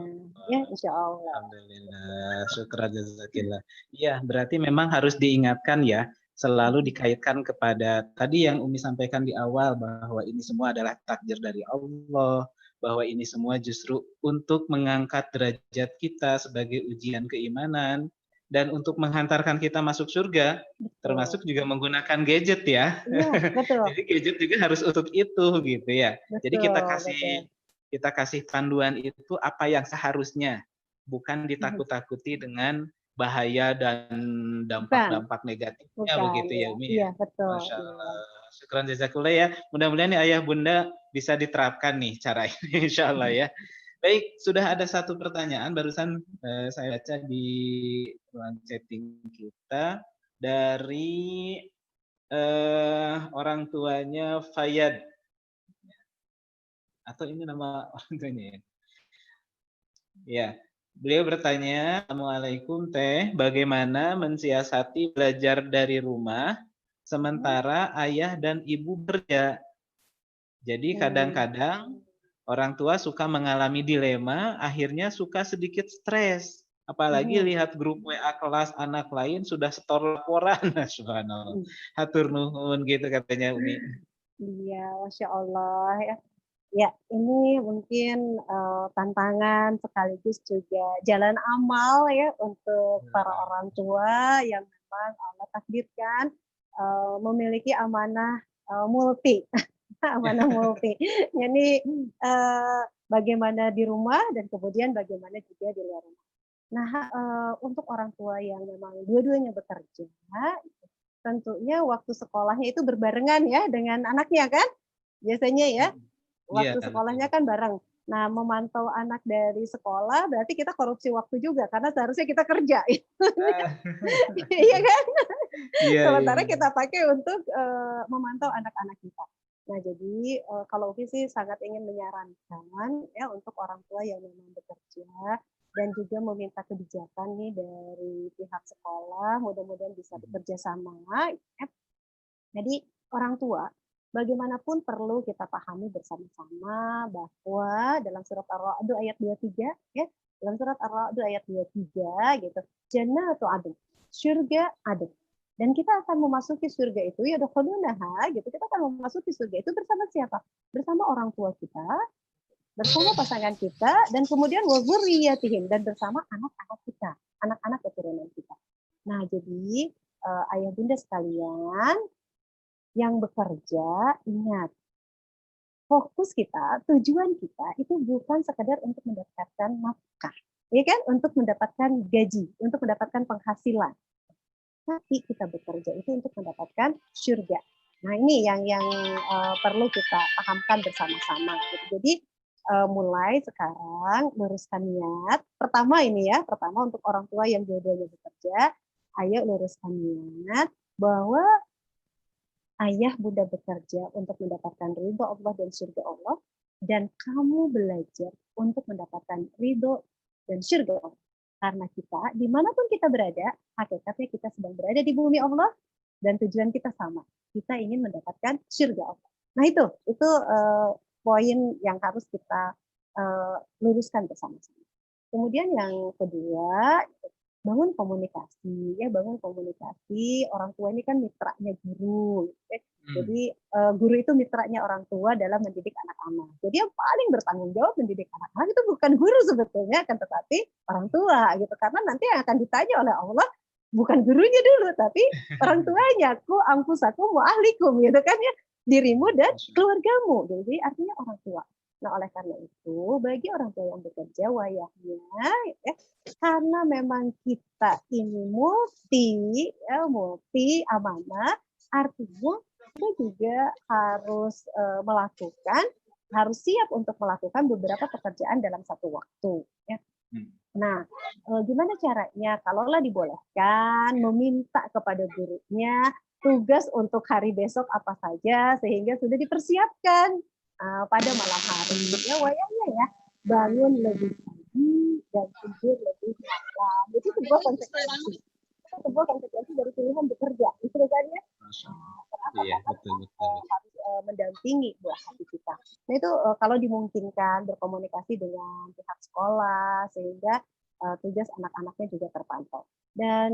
Ya, insya Allah. Alhamdulillah, syukran jazakillah. Iya, berarti memang harus diingatkan ya, selalu dikaitkan kepada tadi yang Umi sampaikan di awal bahwa ini semua adalah takdir dari Allah, bahwa ini semua justru untuk mengangkat derajat kita sebagai ujian keimanan dan untuk menghantarkan kita masuk surga, Betul. termasuk juga menggunakan gadget ya. Iya, betul. Jadi gadget juga harus untuk itu gitu ya. Jadi Betul, betul. kita kasih panduan itu apa yang seharusnya, bukan ditakut-takuti dengan bahaya dan Bukan, dampak-dampak negatifnya bukan begitu ya ya. Umi Iya, ya. betul. Masya Iya. Allah. Syukran jazakallah ya. Mudah-mudahan nih ayah bunda bisa diterapkan nih cara ini insya Allah ya. Baik, sudah ada satu pertanyaan barusan saya baca di ruang chatting kita dari orang tuanya Fayad. Atau ini nama orang tuanya ya? Ya, beliau bertanya, Assalamualaikum Teh, bagaimana mensiasati belajar dari rumah sementara ayah dan ibu kerja? Jadi kadang-kadang orang tua suka mengalami dilema, akhirnya suka sedikit stres. Apalagi lihat grup WA kelas anak lain sudah setor laporan. Subhanallah. Hatur nuhun gitu katanya Umi. Iya, Masya Allah ya. Ya, ini mungkin tantangan sekaligus juga jalan amal ya untuk para orang tua yang memang Allah takdirkan memiliki amanah multi, amanah multi. Jadi bagaimana di rumah dan kemudian bagaimana juga di luar rumah. Nah, untuk orang tua yang memang dua-duanya bekerja, tentunya waktu sekolahnya itu berbarengan ya dengan anaknya kan, biasanya ya. Iya, Waktu sekolahnya kan bareng. Nah, memantau anak dari sekolah berarti kita korupsi waktu juga karena seharusnya kita kerja. Iya kan? Iya, Sementara iya. kita pakai untuk memantau anak-anak kita. Nah, jadi kalau Upi sih sangat ingin menyarankan ya untuk orang tua yang memang bekerja dan juga meminta kebijakan nih dari pihak sekolah, mudah-mudahan bisa bekerja sama. Ya. Jadi orang tua bagaimanapun perlu kita pahami bersama-sama bahwa dalam surat Ar-Ra'd ayat 23 ya, dalam surat Ar-Ra'd ayat 23 gitu. Jannatu adn, surga adn. Dan kita akan memasuki surga itu ya dakhalunaha gitu. Kita akan memasuki surga itu bersama siapa? Bersama orang tua kita, bersama pasangan kita dan kemudian wa dzurriyyatihim dan bersama anak-anak kita, anak-anak keturunan kita. Nah, jadi ayah bunda sekalian yang bekerja, ingat, fokus kita, tujuan kita itu bukan sekedar untuk mendapatkan nafkah, ya kan? Untuk mendapatkan gaji, untuk mendapatkan penghasilan. Tapi kita bekerja itu untuk mendapatkan surga. Nah, ini yang perlu kita pahamkan bersama-sama. Jadi mulai sekarang luruskan niat. Pertama ini ya, pertama untuk orang tua yang dua-duanya bekerja, ayo luruskan niat bahwa ayah bunda bekerja untuk mendapatkan ridho Allah dan surga Allah, dan kamu belajar untuk mendapatkan ridho dan surga Allah. Karena kita, dimanapun kita berada, hakikatnya kita sedang berada di bumi Allah, dan tujuan kita sama. Kita ingin mendapatkan surga Allah. Nah itu poin yang harus kita luruskan bersama-sama. Kemudian yang kedua, bangun komunikasi ya, bangun komunikasi. Orang tua ini kan mitranya guru, jadi guru itu mitranya orang tua dalam mendidik anak-anak. Jadi yang paling bertanggung jawab mendidik anak-anak itu bukan guru sebetulnya, kan tetapi orang tua gitu, karena nanti yang akan ditanya oleh Allah bukan gurunya dulu, tapi orang tuanya, ku ampusakum wa ahlikum gitu kan ya, dirimu dan keluargamu. Jadi artinya orang tua. Nah, oleh karena itu, bagi orang tua yang bekerja, wayahnya, ya, karena memang kita ini multi amanah, artinya kita juga harus harus siap untuk melakukan beberapa pekerjaan dalam satu waktu. Ya. Nah, gimana caranya? Kalaulah dibolehkan, meminta kepada gurunya tugas untuk hari besok apa saja, sehingga sudah dipersiapkan pada malam hari. Ya, wayangnya ya, bangun lebih pagi dan tidur lebih malam. Itu sebuah konsekuensi. Itu sebuah konsekuensi dari pilihan bekerja. Itu kan ya. Kenapa? Iya, Karena betul. harus mendampingi buah hati kita. Nah itu kalau dimungkinkan berkomunikasi dengan pihak sekolah sehingga tugas anak-anaknya juga terpantau. Dan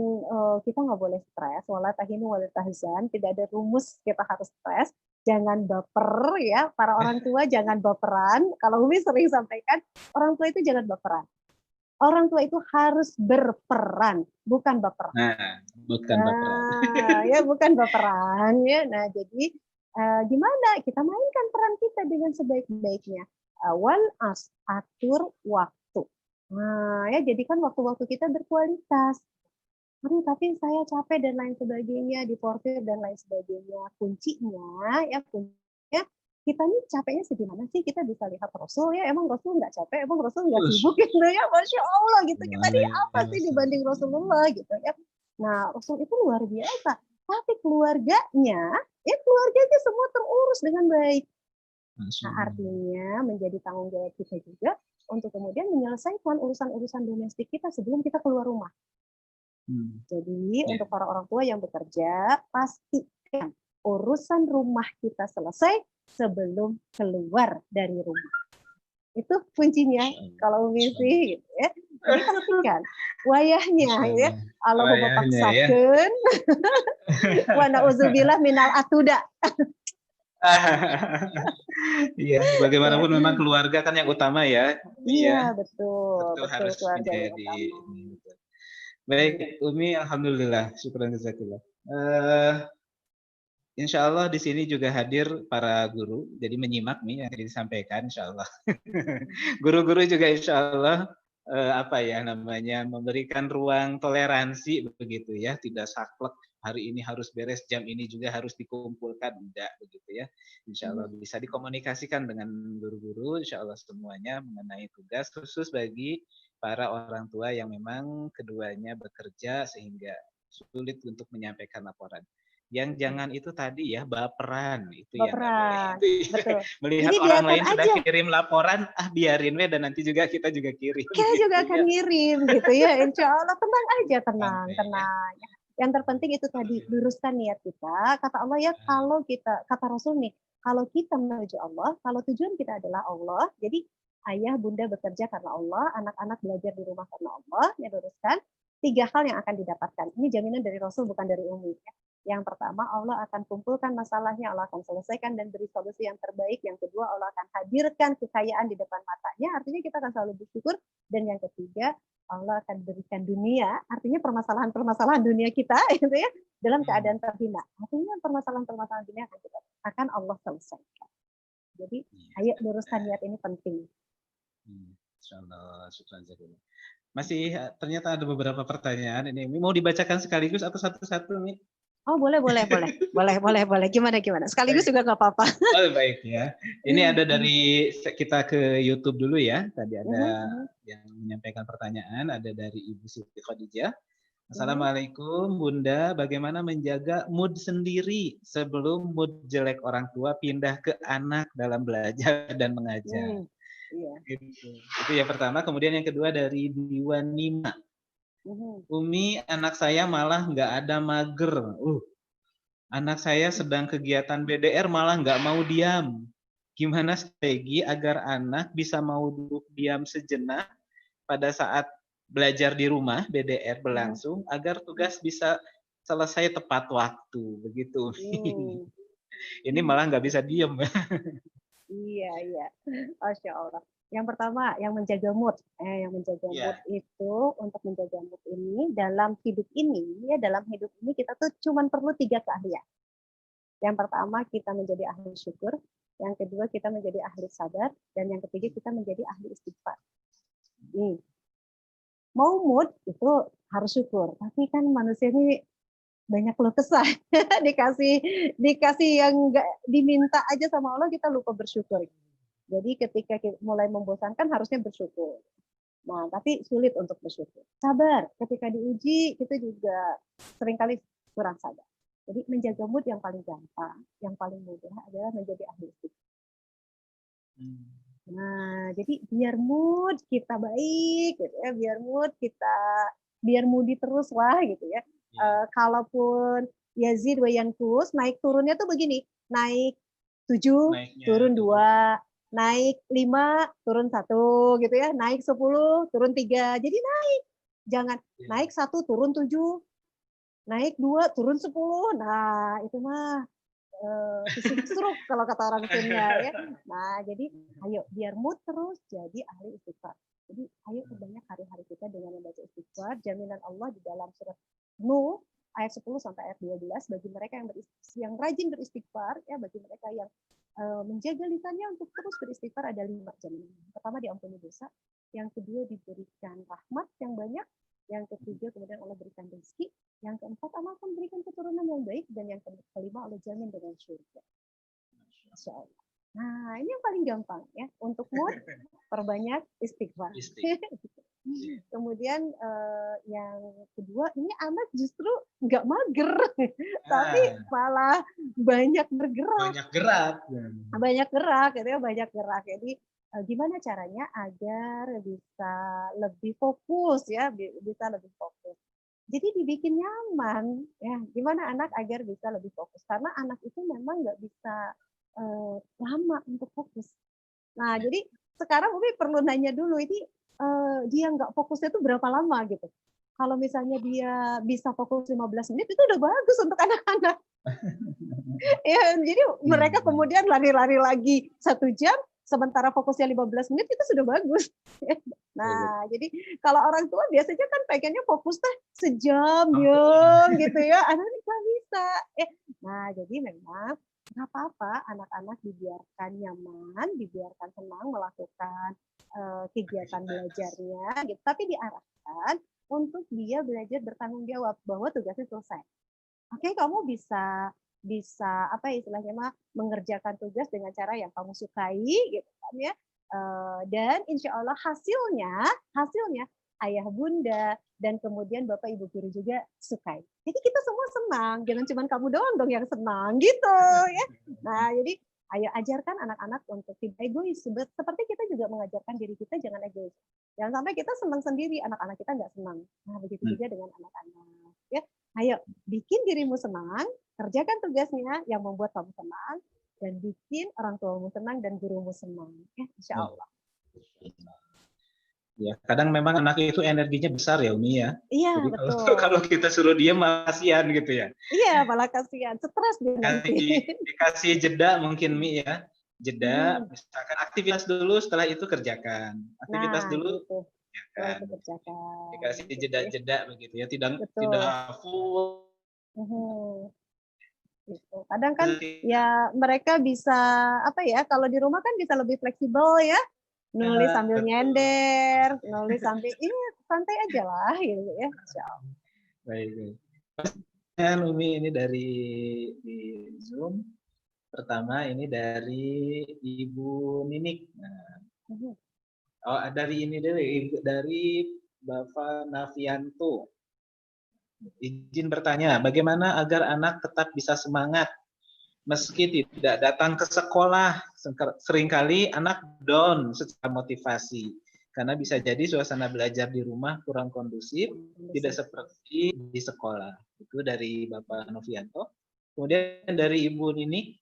kita nggak boleh stres, wala tahinu wala tahzan, tidak ada rumus kita harus stres, jangan baper ya, para orang tua jangan baperan. Kalau Umi sering sampaikan, orang tua itu jangan baperan. Orang tua itu harus berperan, bukan baperan. Nah, bukan baperan. Ya bukan baperan ya. Nah jadi gimana kita mainkan peran kita dengan sebaik-baiknya. Atur waktu. Nah ya jadikan waktu-waktu kita berkualitas. Tapi saya capek dan lain sebagainya, diportir dan lain sebagainya. Kuncinya kita nih capeknya segimana sih? Kita bisa lihat Rasul ya, emang Rasul nggak capek, emang Rasul nggak sibuk gitu ya, Masya Allah gitu. Kita nih apa sih dibanding Rasulullah gitu ya. Nah Rasul itu luar biasa, tapi keluarganya semua terurus dengan baik. Nah artinya menjadi tanggung jawab kita juga untuk kemudian menyelesaikan urusan-urusan domestik kita sebelum kita keluar rumah. Jadi untuk para orang tua yang bekerja, pastikan urusan rumah kita selesai sebelum keluar dari rumah. Itu kuncinya kalau Umi sih gitu ya. Jadi perhatikan wayahnya ya. Allahumma paksakeun wa na'udzubillah minal atuda. Iya, bagaimanapun memang keluarga kan yang utama ya. Iya, betul. Betul harus menjadi. Baik, Umi, alhamdulillah, syukran jazakallah. Insya Allah di sini juga hadir para guru, jadi menyimak nih yang disampaikan, insya Allah. Guru-guru juga insya Allah memberikan ruang toleransi begitu ya, tidak saklek hari ini harus beres, jam ini juga harus dikumpulkan, tidak begitu ya. Insya Allah bisa dikomunikasikan dengan guru-guru, insya Allah semuanya mengenai tugas khusus bagi para orang tua yang memang keduanya bekerja sehingga sulit untuk menyampaikan laporan. Yang jangan itu tadi ya, baperan. Itu yang nggak boleh. Betul. Melihat orang lain sudah kirim laporan, biarin we, dan nanti juga kita juga kirim. Kita juga akan ngirim gitu ya, insya Allah. Tenang aja, tenang. Yang terpenting itu tadi, luruskan niat kita. Kata Allah ya, kalau kita, kata Rasul nih, kalau kita menuju Allah, kalau tujuan kita adalah Allah, jadi ayah, bunda bekerja karena Allah, anak-anak belajar di rumah karena Allah, ya luruskan. 3 hal yang akan didapatkan. Ini jaminan dari Rasul, bukan dari Umi. Yang pertama, Allah akan kumpulkan masalahnya, Allah akan selesaikan dan beri solusi yang terbaik. Yang kedua, Allah akan hadirkan kekayaan di depan matanya, artinya kita akan selalu bersyukur. Dan yang ketiga, Allah akan berikan dunia, artinya permasalahan-permasalahan dunia kita gitu ya, dalam keadaan terhina. Artinya permasalahan-permasalahan dunia akan Allah selesaikan. Jadi, ayo luruskan niat, ini penting. Insyaallah, syukran jazakallah. Masih ternyata ada beberapa pertanyaan ini. Mau dibacakan sekaligus atau satu-satu nih? Oh boleh. Gimana? Sekaligus juga nggak apa-apa. Oh baik ya. Ini ada dari kita ke YouTube dulu ya. Tadi ada yang menyampaikan pertanyaan. Ada dari Ibu Siti Khadijah. Assalamualaikum Bunda. Bagaimana menjaga mood sendiri sebelum mood jelek orang tua pindah ke anak dalam belajar dan mengajar? Iya. Itu yang pertama. Kemudian yang kedua dari Diwanima. Umi, anak saya malah nggak ada mager. Anak saya sedang kegiatan BDR malah nggak mau diam. Gimana strategi agar anak bisa mau duduk diam sejenak pada saat belajar di rumah BDR berlangsung agar tugas bisa selesai tepat waktu, begitu. Ini malah nggak bisa diam. Iya. Masya Allah. Yang pertama, yang menjaga mood. Mood itu, untuk menjaga mood ini, dalam hidup ini kita tuh cuma perlu 3 keahlian. Yang pertama, kita menjadi ahli syukur. Yang kedua, kita menjadi ahli sabar. Dan yang ketiga, kita menjadi ahli istighfar. Mau mood, itu harus syukur. Tapi kan manusia ini banyak keluh kesah. dikasih yang nggak diminta aja sama Allah, kita lupa bersyukur. Jadi ketika kita mulai membosankan harusnya bersyukur. Nah, tapi sulit untuk bersyukur. Sabar, ketika diuji kita juga seringkali kurang sabar. Jadi menjaga mood yang paling gampang, yang paling mudah adalah menjadi ahli istighfar. Nah, jadi biar mood kita baik, gitu ya, biar moody terus lah, gitu ya. Kalaupun yazid wa yanqus, naik turunnya tuh begini, naik 7, turun 2. naik 5 turun 1 gitu ya, naik 10 turun 3. Jadi naik. Jangan naik 1 turun 7, naik 2 turun 10. Nah, itu mah fisik stroke kalau kata orang Sunda ya. Nah, jadi ayo biar mood terus jadi ahli istighfar. Jadi ayo perbanyak hari-hari kita dengan membaca istighfar. Jaminan Allah di dalam surat Nuh ayat 10 sampai ayat 12 bagi mereka yang rajin beristighfar ya, bagi mereka yang menjaga lisannya untuk terus beristighfar ada 5 jaminan. Pertama diampuni dosa, yang kedua diberikan rahmat yang banyak, yang ketiga kemudian Allah berikan rezeki, yang keempat Allah akan berikan keturunan yang baik, dan yang kelima Allah jamin dengan surga. Insya Allah. Nah, ini yang paling gampang ya. Untuk mood, perbanyak istighfar. Kemudian yang kedua, ini anak justru nggak mager, tapi malah banyak bergerak. Banyak gerak, gitu ya, banyak gerak. Jadi gimana caranya agar bisa lebih fokus ya, bisa lebih fokus. Jadi dibikin nyaman ya. Gimana anak agar bisa lebih fokus? Karena anak itu memang nggak bisa lama untuk fokus. Nah, jadi sekarang Umi perlu nanya dulu, ini dia nggak fokusnya itu berapa lama gitu. Kalau misalnya dia bisa fokus 15 menit, itu udah bagus untuk anak-anak. Ya, jadi mereka kemudian lari-lari lagi 1 jam, sementara fokusnya 15 menit itu sudah bagus. Nah, jadi kalau orang tua biasanya kan pengennya fokusnya sejam gitu ya, anak-anak nggak bisa. Nah, jadi memang nggak apa-apa anak-anak dibiarkan nyaman, dibiarkan senang melakukan kegiatan belajarnya, gitu. Tapi diarahkan untuk dia belajar bertanggung jawab bahwa tugasnya selesai. Oke, kamu bisa apa istilahnya mah mengerjakan tugas dengan cara yang kamu sukai gitu kan ya, dan insya Allah hasilnya ayah bunda dan kemudian bapak ibu guru juga sukai. Jadi kita semua senang, jangan cuma kamu doang dong yang senang gitu ya. Nah, jadi ayo ajarkan anak-anak untuk tidak egois, seperti kita juga mengajarkan diri kita jangan egois. Jangan sampai kita senang sendiri, anak-anak kita nggak senang. Nah, begitu juga dengan anak-anak ya. Ayo bikin dirimu senang, kerjakan tugasnya yang membuat kamu senang, dan bikin orang tuamu senang dan gurumu senang. Ya, insya Allah. Ya, kadang memang anak itu energinya besar ya Umi ya. Iya, jadi betul. kalau kita suruh dia kasihan gitu ya. Iya, malah kasihan, stres dia nanti. Dikasih jeda mungkin Mi ya. Jeda, misalkan aktivitas dulu, setelah itu kerjakan. Aktivitas dulu. Gitu. Kerjakan. Dikasih jeda-jeda begitu ya, tidak full. Gitu. Kadang kan ya mereka bisa apa ya, kalau di rumah kan bisa lebih fleksibel ya, nulis sambil nyender, nulis sambil ini santai aja lah gitu ya. Baik. Umi ini dari di Zoom. Pertama ini dari Ibu Ninik. Dari ini dari Bapak Navianto. Izin bertanya, bagaimana agar anak tetap bisa semangat meski tidak datang ke sekolah? Seringkali anak down secara motivasi karena bisa jadi suasana belajar di rumah kurang kondusif, tidak seperti di sekolah. Itu dari Bapak Novianto. Kemudian dari Ibu Nini,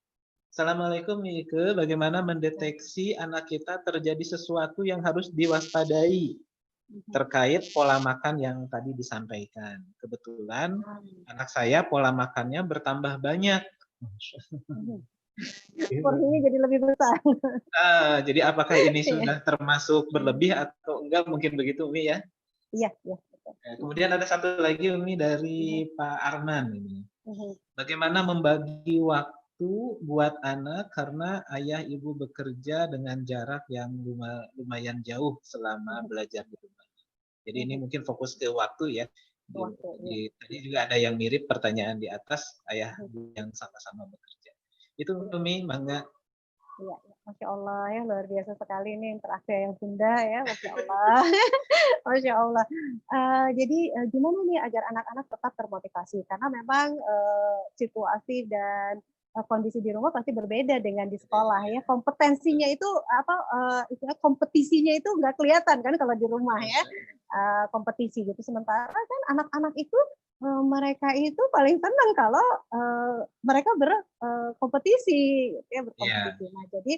Assalamualaikum Mike, bagaimana mendeteksi anak kita terjadi sesuatu yang harus diwaspadai terkait pola makan yang tadi disampaikan. Kebetulan anak saya pola makannya bertambah banyak. Porsinya jadi lebih besar. Jadi apakah ini sudah termasuk berlebih atau enggak, mungkin begitu Umi ya? Iya. Kemudian ada satu lagi Umi dari Pak Arman ini. Bagaimana membagi waktu buat anak karena ayah ibu bekerja dengan jarak yang lumayan jauh selama belajar di rumah. Jadi ini mungkin fokus ke waktu ya. Tadi juga ada yang mirip pertanyaan di atas, ayah yang sama-sama bekerja. Itu Umi, bangga. Iya, Masya Allah ya, luar biasa sekali ini interaksi yang bunda ya, Masya Allah. Masya Allah. Jadi gimana nih agar anak-anak tetap termotivasi? Karena memang situasi dan kondisi di rumah pasti berbeda dengan di sekolah ya. Kompetensinya itu kompetisinya itu nggak kelihatan kan kalau di rumah ya. Kompetisi gitu. Sementara kan anak-anak itu mereka itu paling tenang kalau mereka berkompetisi ya, berkompetisi. Nah, jadi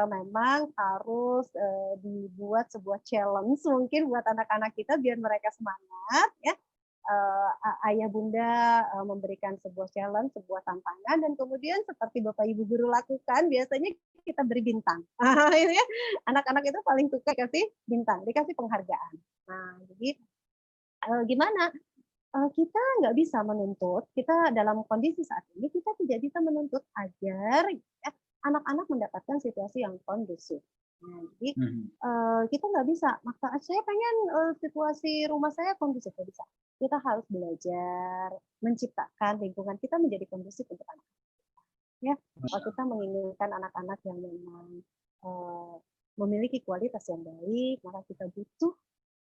memang harus dibuat sebuah challenge mungkin buat anak-anak kita biar mereka semangat ya. Ayah bunda memberikan sebuah challenge, sebuah tantangan, dan kemudian seperti Bapak Ibu guru lakukan, biasanya kita beri bintang. Anak-anak itu paling suka kasih bintang, dikasih penghargaan. Nah, jadi gimana? Kita nggak bisa menuntut, kita dalam kondisi saat ini, kita tidak bisa menuntut agar ya, anak-anak mendapatkan situasi yang kondusif. Nah, jadi kita nggak bisa maksa, saya pengen situasi rumah saya kondusif, nggak bisa. Kita harus belajar menciptakan lingkungan kita menjadi kondusif untuk anak-anak. Ya, kalau kita menginginkan anak-anak yang memang memiliki kualitas yang baik, maka kita butuh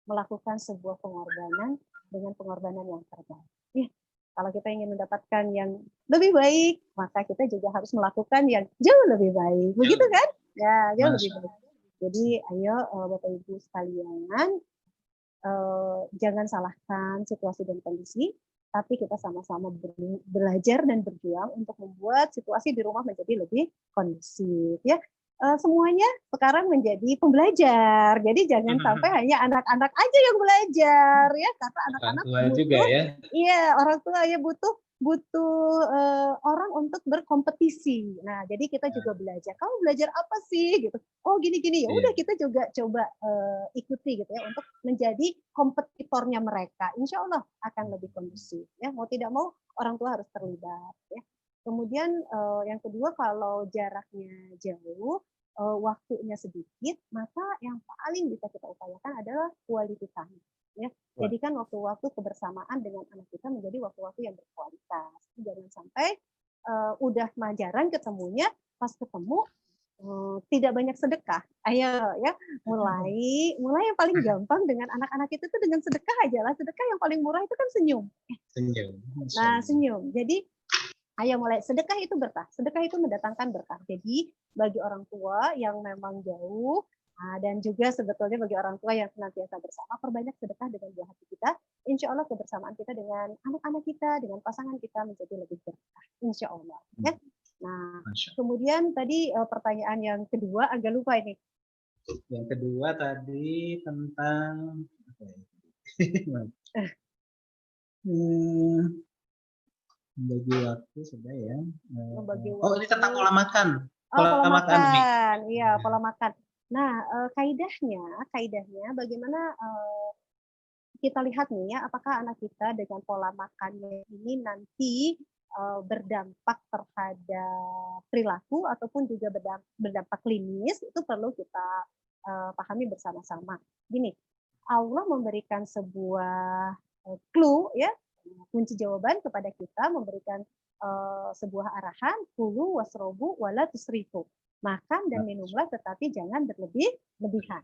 melakukan sebuah pengorbanan dengan pengorbanan yang terbaik. Ya, kalau kita ingin mendapatkan yang lebih baik, maka kita juga harus melakukan yang jauh lebih baik. Begitu kan? Ya, jauh lebih baik. Jadi, ayo Bapak Ibu sekalian, jangan salahkan situasi dan kondisi, tapi kita sama-sama belajar dan berjuang untuk membuat situasi di rumah menjadi lebih kondusif. Ya, semuanya sekarang menjadi pembelajar. Jadi jangan sampai hanya anak-anak aja yang belajar ya, karena anak-anak butuh juga ya. Iya, orang tua ya butuh orang untuk berkompetisi. Nah, jadi kita juga belajar. Kamu belajar apa sih gitu? Oh, gini-gini. Ya udah kita juga coba ikuti gitu ya untuk menjadi kompetitornya mereka. Insya Allah akan lebih kondusif ya. Mau tidak mau orang tua harus terlibat ya. Kemudian yang kedua, kalau jaraknya jauh, waktunya sedikit, maka yang paling bisa kita upayakan adalah quality time. Ya, jadikan waktu-waktu kebersamaan dengan anak kita menjadi waktu-waktu yang berkualitas. Jangan sampai udah jarang ketemunya, pas ketemu tidak banyak sedekah. Ayo ya, mulai yang paling gampang dengan anak-anak itu tuh dengan sedekah aja lah. Sedekah yang paling murah itu kan senyum. Nah, senyum. Jadi ayo mulai, sedekah itu berkah. Sedekah itu mendatangkan berkah. Jadi bagi orang tua yang memang jauh, dan juga sebetulnya bagi orang tua yang senantiasa bersama, perbanyak sedekah dengan buah hati kita. Insya Allah kebersamaan kita dengan anak-anak kita, dengan pasangan kita menjadi lebih berkah. Insya Allah. Ya. Nah, kemudian tadi pertanyaan yang kedua, agak lupa ini. Yang kedua tadi tentang membagi waktu sudah ya. Ini tentang pola makan. Pola makan. Iya, pola makan. Nah, kaidahnya bagaimana kita lihat nih ya, apakah anak kita dengan pola makannya ini nanti berdampak terhadap perilaku ataupun juga berdampak klinis, itu perlu kita pahami bersama-sama. Gini, Allah memberikan sebuah clue ya, kunci jawaban kepada kita, memberikan sebuah arahan, kulu wasrobu wala tusrifu. Makan dan minumlah tetapi jangan berlebih-lebihan.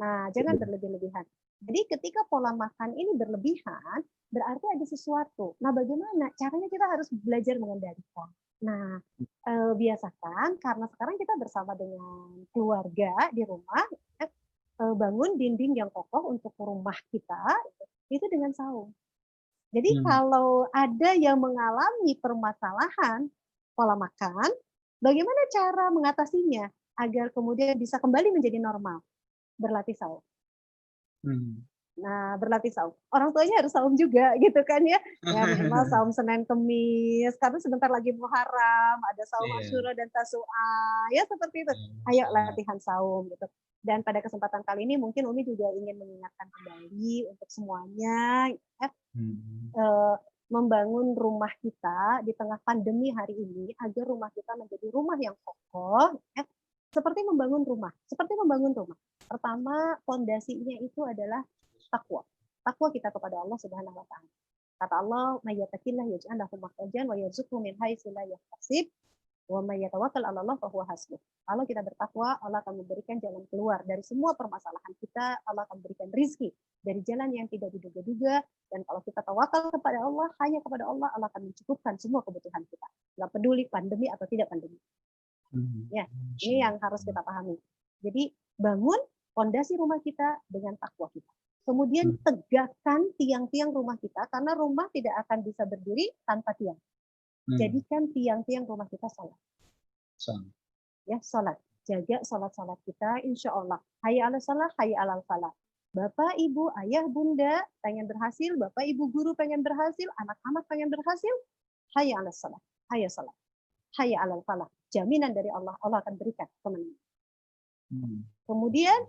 Nah, jangan berlebih-lebihan. Jadi ketika pola makan ini berlebihan, berarti ada sesuatu. Nah, bagaimana? Caranya kita harus belajar mengendalikan. Nah, biasakan karena sekarang kita bersama dengan keluarga di rumah, bangun dinding yang kokoh untuk rumah kita, itu dengan saum. Jadi kalau ada yang mengalami permasalahan pola makan, bagaimana cara mengatasinya agar kemudian bisa kembali menjadi normal? Berlatih saum. Nah, berlatih saum. Orang tuanya harus saum juga gitu kan ya. Ya minimal saum Senin Kemis, karena sebentar lagi Muharram, ada saum Asyura dan Tasu'a. Ya seperti itu. Ayo latihan saum gitu. Dan pada kesempatan kali ini mungkin Umi juga ingin mengingatkan kembali untuk semuanya ya, membangun rumah kita di tengah pandemi hari ini agar rumah kita menjadi rumah yang kokoh ya. Seperti membangun rumah. Pertama, fondasinya itu adalah takwa. Takwa kita kepada Allah Subhanahu wa taala. Kata Allah, "May yattaqillah yaj'al lahu makhrajan wa yarzuqhu min haitsu la yahtasib wa may yatawakkal 'ala Allah fa huwa hasbuh." Kalau kita bertakwa, Allah akan memberikan jalan keluar dari semua permasalahan kita. Allah akan memberikan rizki dari jalan yang tidak diduga-duga. Dan kalau kita tawakal kepada Allah, hanya kepada Allah, Allah akan mencukupkan semua kebutuhan kita. nggak peduli pandemi atau tidak pandemi. Ya, ini yang harus kita pahami. Jadi bangun fondasi rumah kita dengan takwa kita. Kemudian tegakkan tiang-tiang rumah kita, karena rumah tidak akan bisa berdiri tanpa tiang. Jadikan tiang-tiang rumah kita sholat. Ya, sholat. Jaga sholat-sholat kita, insya Allah. Hayya ala sholat, hayya ala falah. Bapak, ibu, ayah, bunda pengen berhasil, bapak, ibu, guru pengen berhasil, anak-anak pengen berhasil, hayya ala sholat, hayya sholat, hayya ala falah. Jaminan dari Allah, Allah akan berikan kemenangan. Kemudian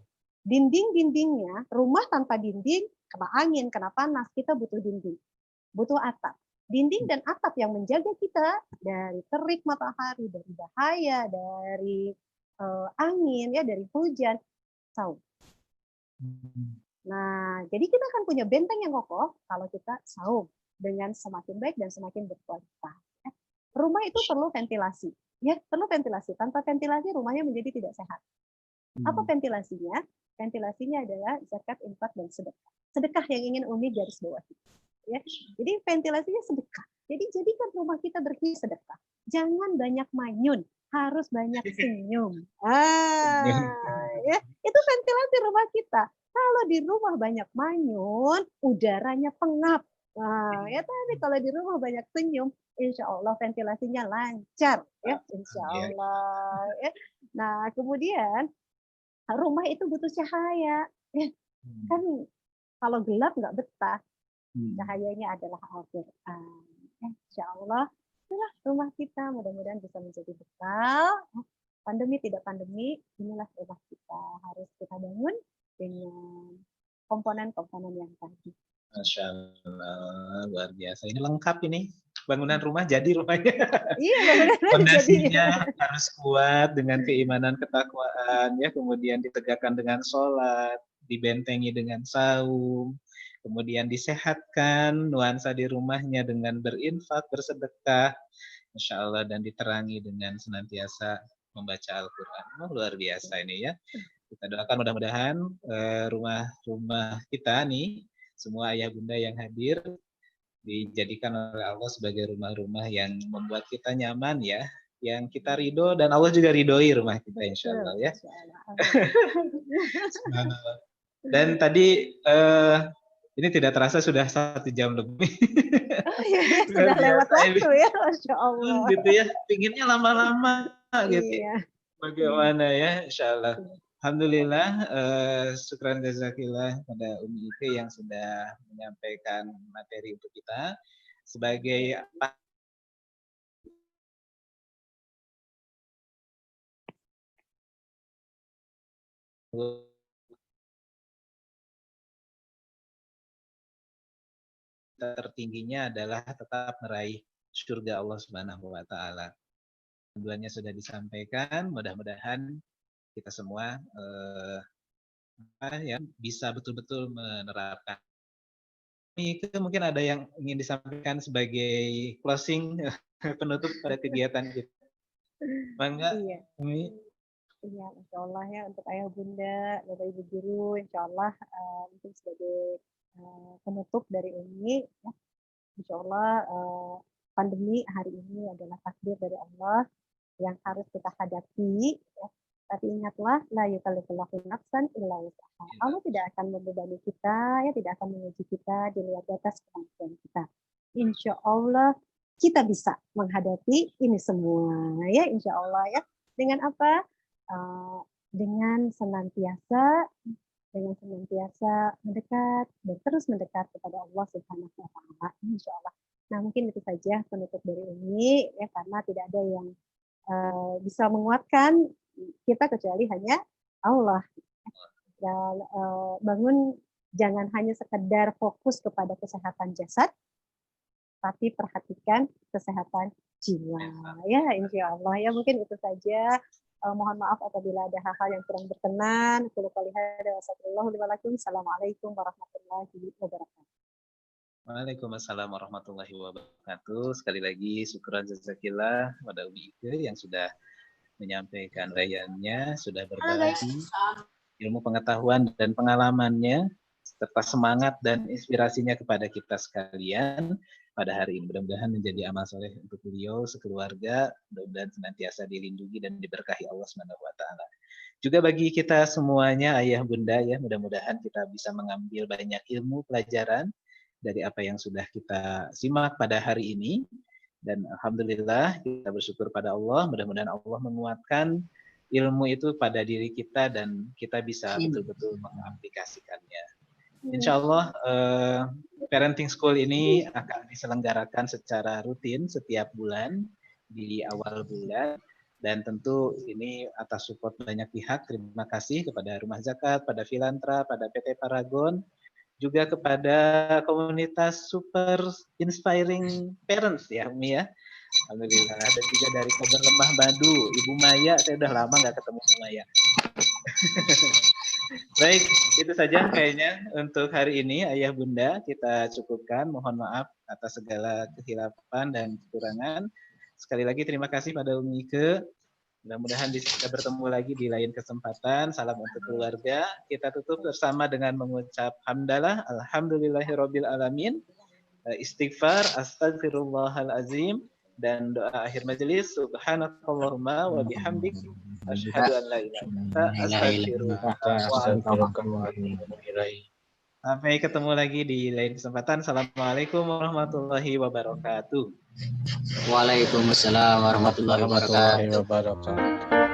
dinding-dindingnya, rumah tanpa dinding, kena angin, kena panas, kita butuh dinding, butuh atap. Dinding dan atap yang menjaga kita dari terik matahari, dari bahaya, dari angin, ya, dari hujan, saum. Nah, jadi kita akan punya benteng yang kokoh kalau kita saum dengan semakin baik dan semakin berkualitas. Rumah itu perlu ventilasi. Ya, perlu ventilasi. Tanpa ventilasi rumahnya menjadi tidak sehat. Apa ventilasinya? Ventilasinya adalah zakat, infak, dan sedekah. Sedekah yang ingin Umi garis bawahi. Ya, jadi ventilasinya sedekah. Jadi jadikan rumah kita berhias sedekah. Jangan banyak manyun, harus banyak senyum. Ya, itu ventilasi rumah kita. Kalau di rumah banyak manyun, udaranya pengap. Nah, ya tadi kalau di rumah banyak senyum, insya Allah ventilasinya lancar, ya, insya Allah. Ya. Nah, kemudian rumah itu butuh cahaya, ya. Kan kalau gelap nggak betah. Cahayanya adalah Al-Quran. Insya Allah, itulah rumah kita. Mudah-mudahan bisa menjadi bekal. Pandemi tidak pandemi, inilah rumah kita. Harus kita bangun dengan komponen-komponen yang tadi. Masya Allah, luar biasa. Ini lengkap ini. Bangunan rumah jadi rumahnya. Iya, bangunan fondasinya harus kuat dengan keimanan, ketakwaan, ya, kemudian ditegakkan dengan sholat, dibentengi dengan saum, kemudian disehatkan nuansa di rumahnya dengan berinfak, bersedekah, Masya Allah, dan diterangi dengan senantiasa membaca Al-Quran. Oh, luar biasa ini, ya. Kita doakan mudah-mudahan rumah-rumah kita nih, semua ayah bunda yang hadir, dijadikan oleh Allah sebagai rumah-rumah yang membuat kita nyaman, ya, yang kita ridho, dan Allah juga ridhoi rumah kita, insya Allah, ya. Dan tadi ini tidak terasa sudah 1 jam lebih. Sudah lewat waktu, ya, Masya Allah. Gitu, ya, pinginnya lama-lama gitu. Iya. Bagaimana, ya, insya Allah. Alhamdulillah, syukran jazakillah pada Umi Ike yang sudah menyampaikan materi untuk kita. Sebagai tertingginya adalah tetap meraih surga Allah Subhanahu wa taala. Tujuannya sudah disampaikan, mudah-mudahan kita semua ya, bisa betul-betul menerapkan. Itu mungkin ada yang ingin disampaikan sebagai closing penutup pada kegiatan kita. Bangga. Iya. Iya, insya Allah, ya, untuk ayah bunda, bapak ibu guru, insya Allah mungkin sebagai penutup dari Umi, ya, insya Allah pandemi hari ini adalah takdir dari Allah yang harus kita hadapi, ya. Tapi ingatlah, la yukallifullahu nafsan illa wus'aha. Allah tidak akan membebani kita, ya, tidak akan menguji kita di luar batas kemampuan kita. Insya Allah kita bisa menghadapi ini semua, ya, insya Allah, ya. Dengan apa? Dengan senantiasa mendekat dan terus mendekat kepada Allah Subhanahu wa taala, insya Allah. Nah, mungkin itu saja penutup dari Umi, ya, karena tidak ada yang bisa menguatkan kita kecuali hanya Allah. Dan bangun jangan hanya sekedar fokus kepada kesehatan jasad, tapi perhatikan kesehatan jiwa, ya, insya Allah, ya. Mungkin itu saja. Mohon maaf apabila ada hal-hal yang kurang berkenan. Assalamualaikum warahmatullahi wabarakatuh. Waalaikumsalam warahmatullahi wabarakatuh. Sekali lagi syukur jazakillah pada Umi Ike yang sudah menyampaikan bayannya, sudah berbagi ilmu pengetahuan dan pengalamannya, serta semangat dan inspirasinya kepada kita sekalian. pada hari ini. Mudah-mudahan menjadi amal soleh untuk beliau sekeluarga, mudah-mudahan senantiasa dilindungi dan diberkahi Allah Subhanahu wa taala. Juga bagi kita semuanya ayah bunda ya, mudah-mudahan kita bisa mengambil banyak ilmu pelajaran dari apa yang sudah kita simak pada hari ini. Dan alhamdulillah kita bersyukur pada Allah, mudah-mudahan Allah menguatkan ilmu itu pada diri kita dan kita bisa betul-betul mengaplikasikannya. Insya Allah parenting school ini akan diselenggarakan secara rutin setiap bulan di awal bulan, dan tentu ini atas support banyak pihak. Terima kasih kepada Rumah Zakat, pada Filantra, pada PT Paragon, juga kepada komunitas Super Inspiring Parents ya Umi ya. Alhamdulillah. Dan juga dari Kabar Lembah Madu, Ibu Maya, saya udah lama nggak ketemu Ibu Maya. Baik, itu saja kayaknya untuk hari ini Ayah Bunda, kita cukupkan. Mohon maaf atas segala kehilafan dan kekurangan. Sekali lagi terima kasih pada Umi Ike. Mudah-mudahan bisa bertemu lagi di lain kesempatan. Salam untuk keluarga. Kita tutup bersama dengan mengucap hamdalah, alhamdulillahirabbil alamin, istighfar, astagfirullahalazim, dan doa akhir majelis, subhanakallahumma wa bihamdik, asyhadu an la ilaha illa anta. Sampai ketemu lagi di lain kesempatan. Assalamualaikum warahmatullahi wabarakatuh. Waalaikumsalam warahmatullahi wabarakatuh.